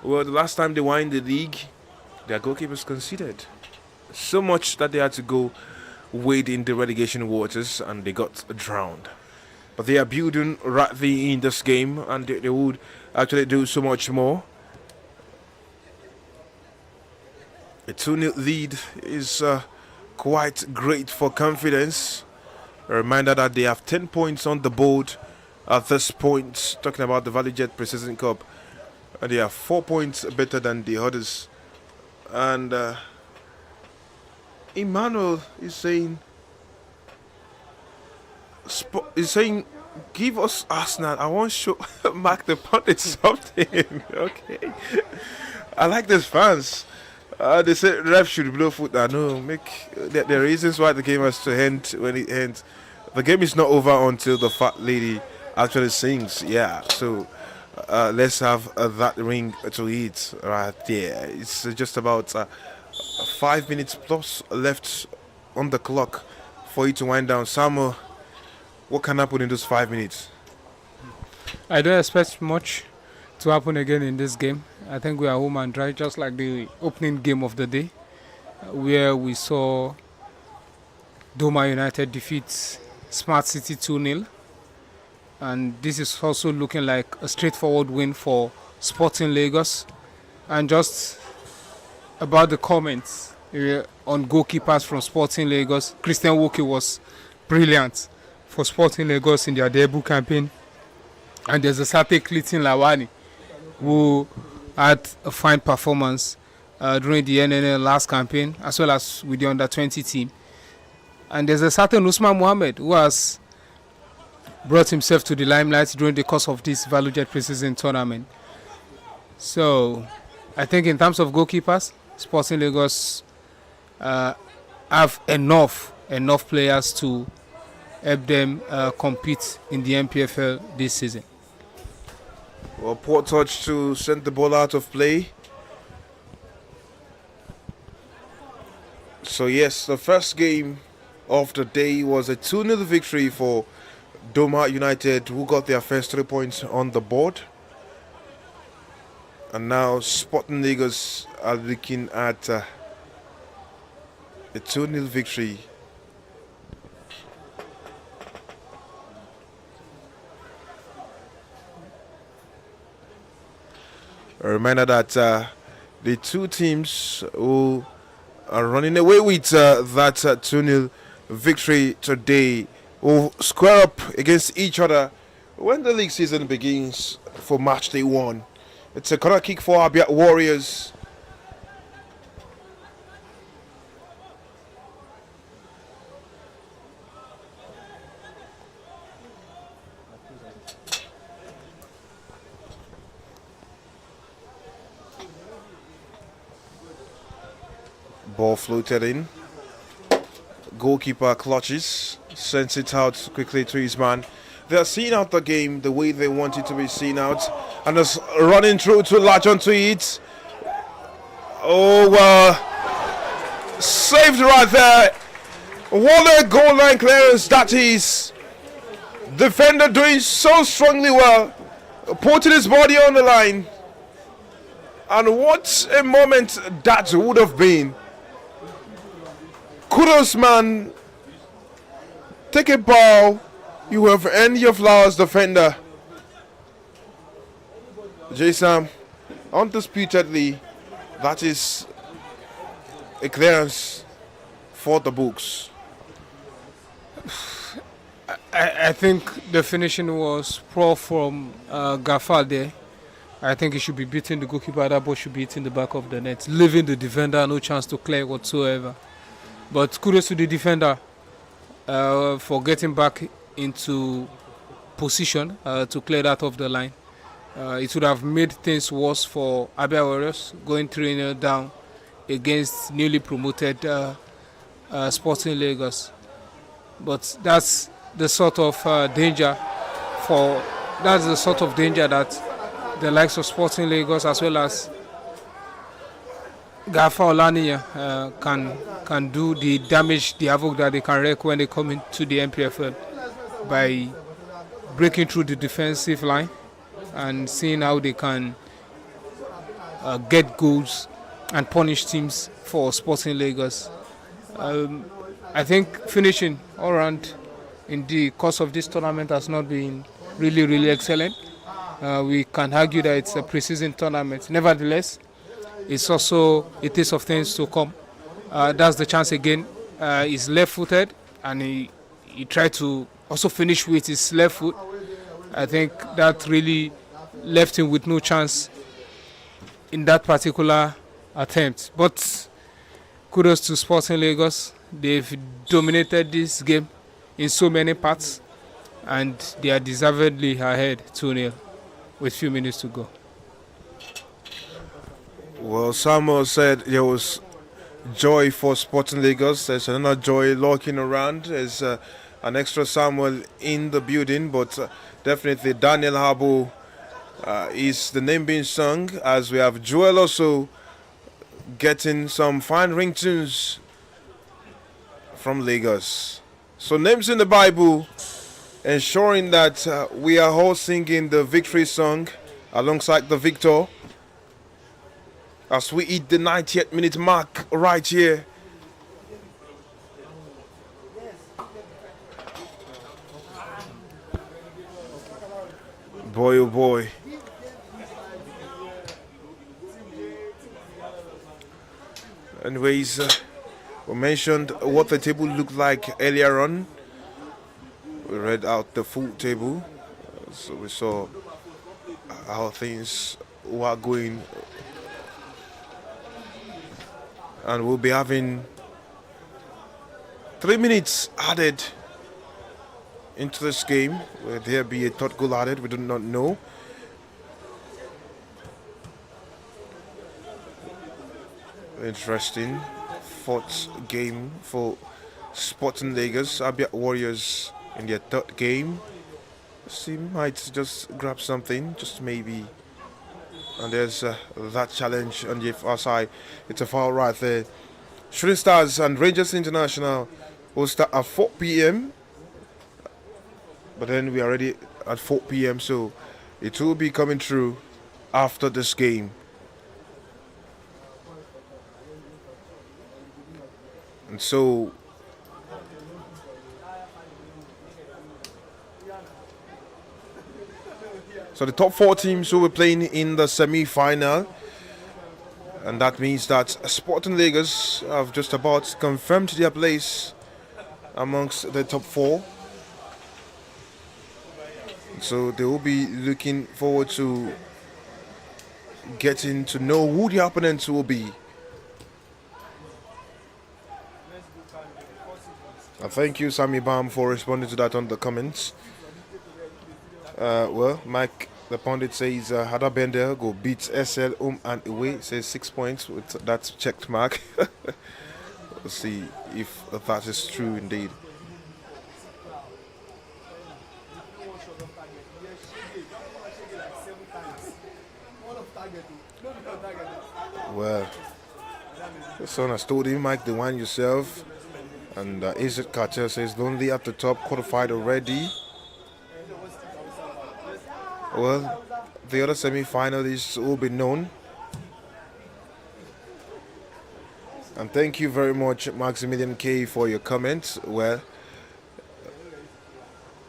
A: Well, the last time they were in the league, their goalkeepers conceded so much that they had to go wade in the relegation waters and they got drowned. But they are building right there in this game, and they would actually do so much more. A 2-0 lead is quite great for confidence. A reminder that they have 10 points on the board at this point, talking about the Valley Jet Precision Cup. And they are 4 points better than the others. And Emmanuel is saying, give us Arsenal. I want to show Mark the Pundit something. Okay. I like these fans. They say ref should blow foot. I know. Make the reasons why the game has to end when it ends. The game is not over until the fat lady actually sings. Yeah. So let's have that ring to eat right there. It's just about 5 minutes plus left on the clock for you to wind down. Samuel, what can happen in those 5 minutes?
B: I don't expect much to happen again in this game. I think we are home and dry, just like the opening game of the day, where we saw Doma United defeat Smart City 2-0. And this is also looking like a straightforward win for Sporting Lagos. And just about the comments on goalkeepers from Sporting Lagos, Christian Woki was brilliant for Sporting Lagos in their debut campaign. And there's a certain Clinton Lawani who had a fine performance during the NNL last campaign, as well as with the under-20 team. And there's a certain Usman Mohammed who has brought himself to the limelight during the course of this Valley Jet Precision tournament. So I think in terms of goalkeepers, Sporting Lagos have enough players to help them compete in the MPFL this season.
A: Well, poor touch to send the ball out of play. So yes, the first game of the day was a 2-0 victory for Doma United, who got their first 3 points on the board. And now Sporting Lagos are looking at a 2-0 victory. A reminder that the two teams who are running away with that 2-0 victory today will square up against each other when the league season begins for match day 1. It's a corner kick for Abia Warriors. Ball floated in. Goalkeeper clutches, sends it out quickly to his man. They're seeing out the game the way they want it to be seen out, and just running through to latch onto it. Oh, well, saved right there. What a goal line clearance that is. Defender doing so strongly well, putting his body on the line. And what a moment that would have been. Kudos, man. Take a bow You have earned your flowers, defender. J Sam, undisputedly, that is a clearance for the books.
B: I think the finishing was poor from Gafal there. I think he should be beating the goalkeeper. That ball should be hitting the back of the net, leaving the defender no chance to clear whatsoever. But kudos to the defender for getting back into position to clear that off the line. It would have made things worse for Abia Warriors going 3-0 down against newly promoted Sporting Lagos. But that's the sort of danger that the likes of Sporting Lagos as well as Gafa Olaniya can do the damage, the havoc that they can wreak when they come into the MPFL by breaking through the defensive line and seeing how they can get goals and punish teams for Sporting Lagos. I think finishing all around in the course of this tournament has not been really excellent. We can argue that it's a preseason tournament. Nevertheless, it's also a taste of things to come. That's the chance again. He's left-footed and he tried to also finish with his left foot. I think that really left him with no chance in that particular attempt. But kudos to Sporting Lagos. They've dominated this game in so many parts and they are deservedly ahead 2-0 with few minutes to go.
A: Well, Samuel said there was joy for Sporting Lagos. There's another joy lurking around. There's an extra Samuel in the building, but definitely Daniel Habo is the name being sung, as we have Joel also getting some fine ringtones from Lagos. So names in the Bible, ensuring that we are all singing the victory song alongside the victor as we hit the 90th minute mark right here. Boy, oh boy. Anyways, we mentioned what the table looked like earlier on. We read out the full table. So we saw how things were going. And we'll be having 3 minutes added into this game. Will there be a third goal added? We do not know. Interesting. Fourth game for Sporting Lagos. Abia Warriors in their third game. She might just grab something, just maybe. And there's that challenge on the far side. It's a foul right there. Shooting Stars and Rangers International will start at 4 p.m. But then we are already at 4 p.m. So it will be coming through after this game. And so the top 4 teams will be playing in the semi-final, and that means that Sporting Lagos have just about confirmed their place amongst the top 4. So they will be looking forward to getting to know who the opponents will be. And thank you, Sammy Bam, for responding to that on the comments. Well, Mike, the pundit says Hada Bender go beat SL home and away. Says 6 points with that checked mark. Let's see if that is true indeed. Well, the son has told him, Mike, the one yourself. And AZ Carter says Lonely at the top, qualified already. Well, the other semi-finalists will be known. And thank you very much, Maximilian K, for your comments. Well,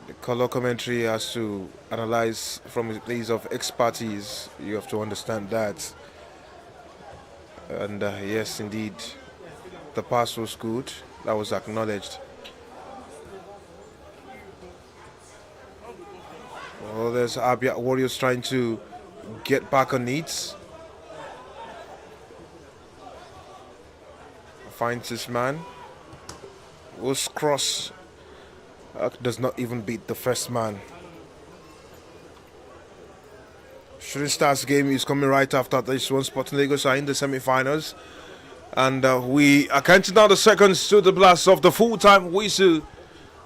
A: The color commentary has to analyze from a place of expertise. You have to understand that. And yes, indeed, the pass was good. That was acknowledged. Well, there's Abia Warriors trying to get back on it. Finds his man. Was cross. Does not even beat the first man. Shooting Stars game is coming right after this one. Sporting Lagos are in the semi-finals. And we are counting down the seconds to the blast of the full-time whistle.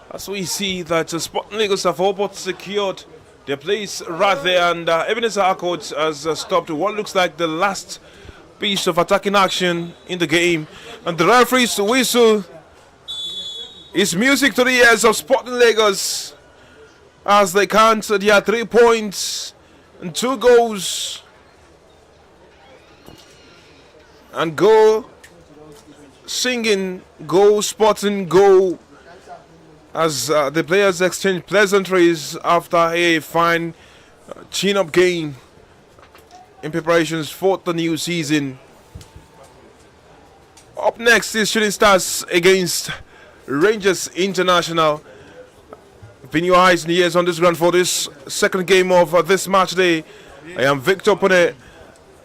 A: As we see that Sporting Lagos have all but secured their place right there. And Ebenezer Accords has stopped what looks like the last piece of attacking action in the game. And the referee's whistle is music to the ears of Sporting Lagos as they count their 3 points and 2 goals and go singing, go Sporting, go, as the players exchange pleasantries after a fine chin-up game in preparations for the new season. Up next is Shooting Stars against Rangers International. Been your eyes and ears on this ground for this second game of this match day. I am Victor Pone,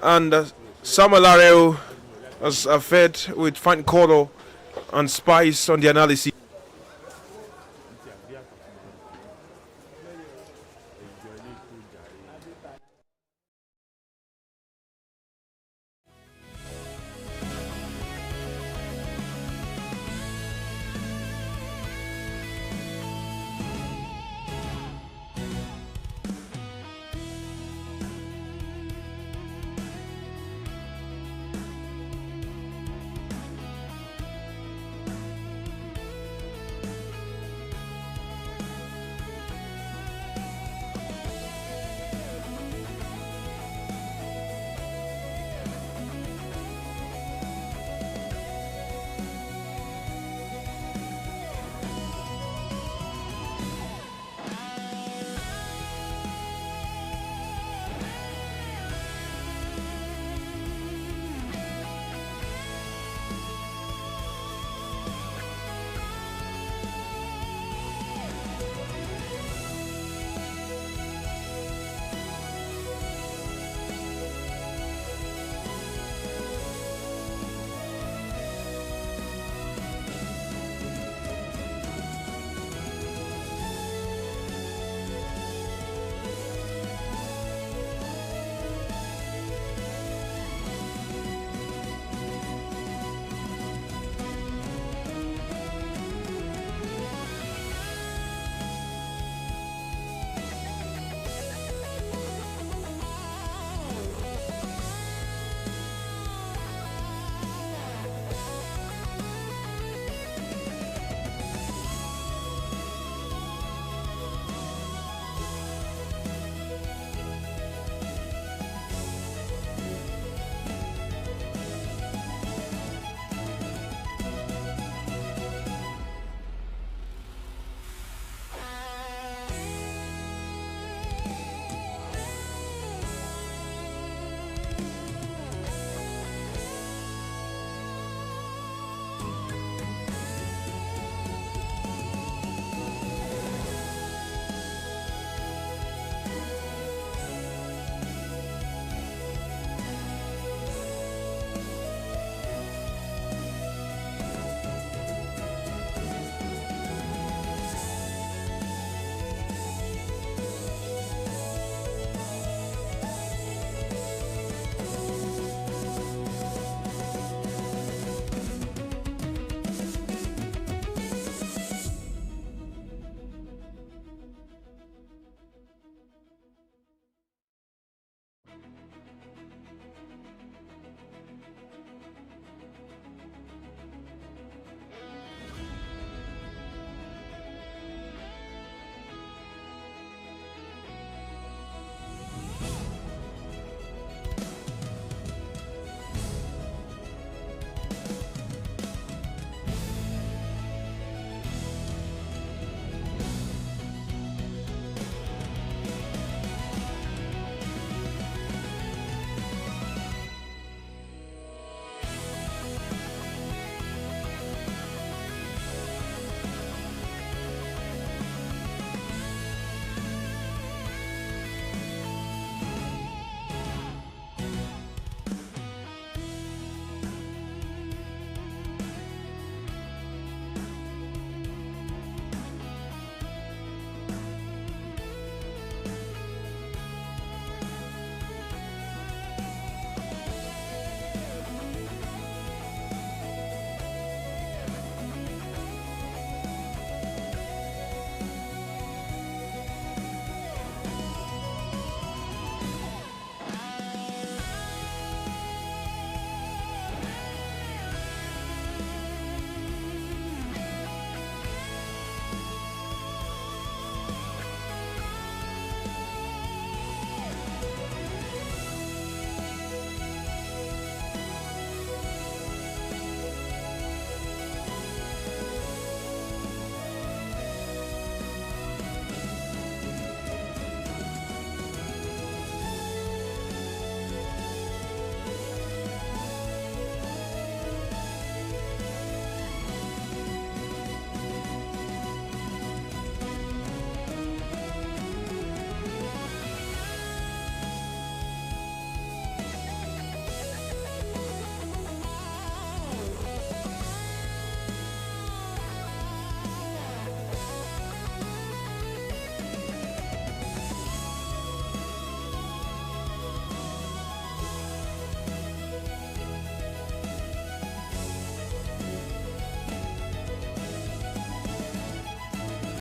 A: and Samuel Areo has fed with fine color and spice on the analysis.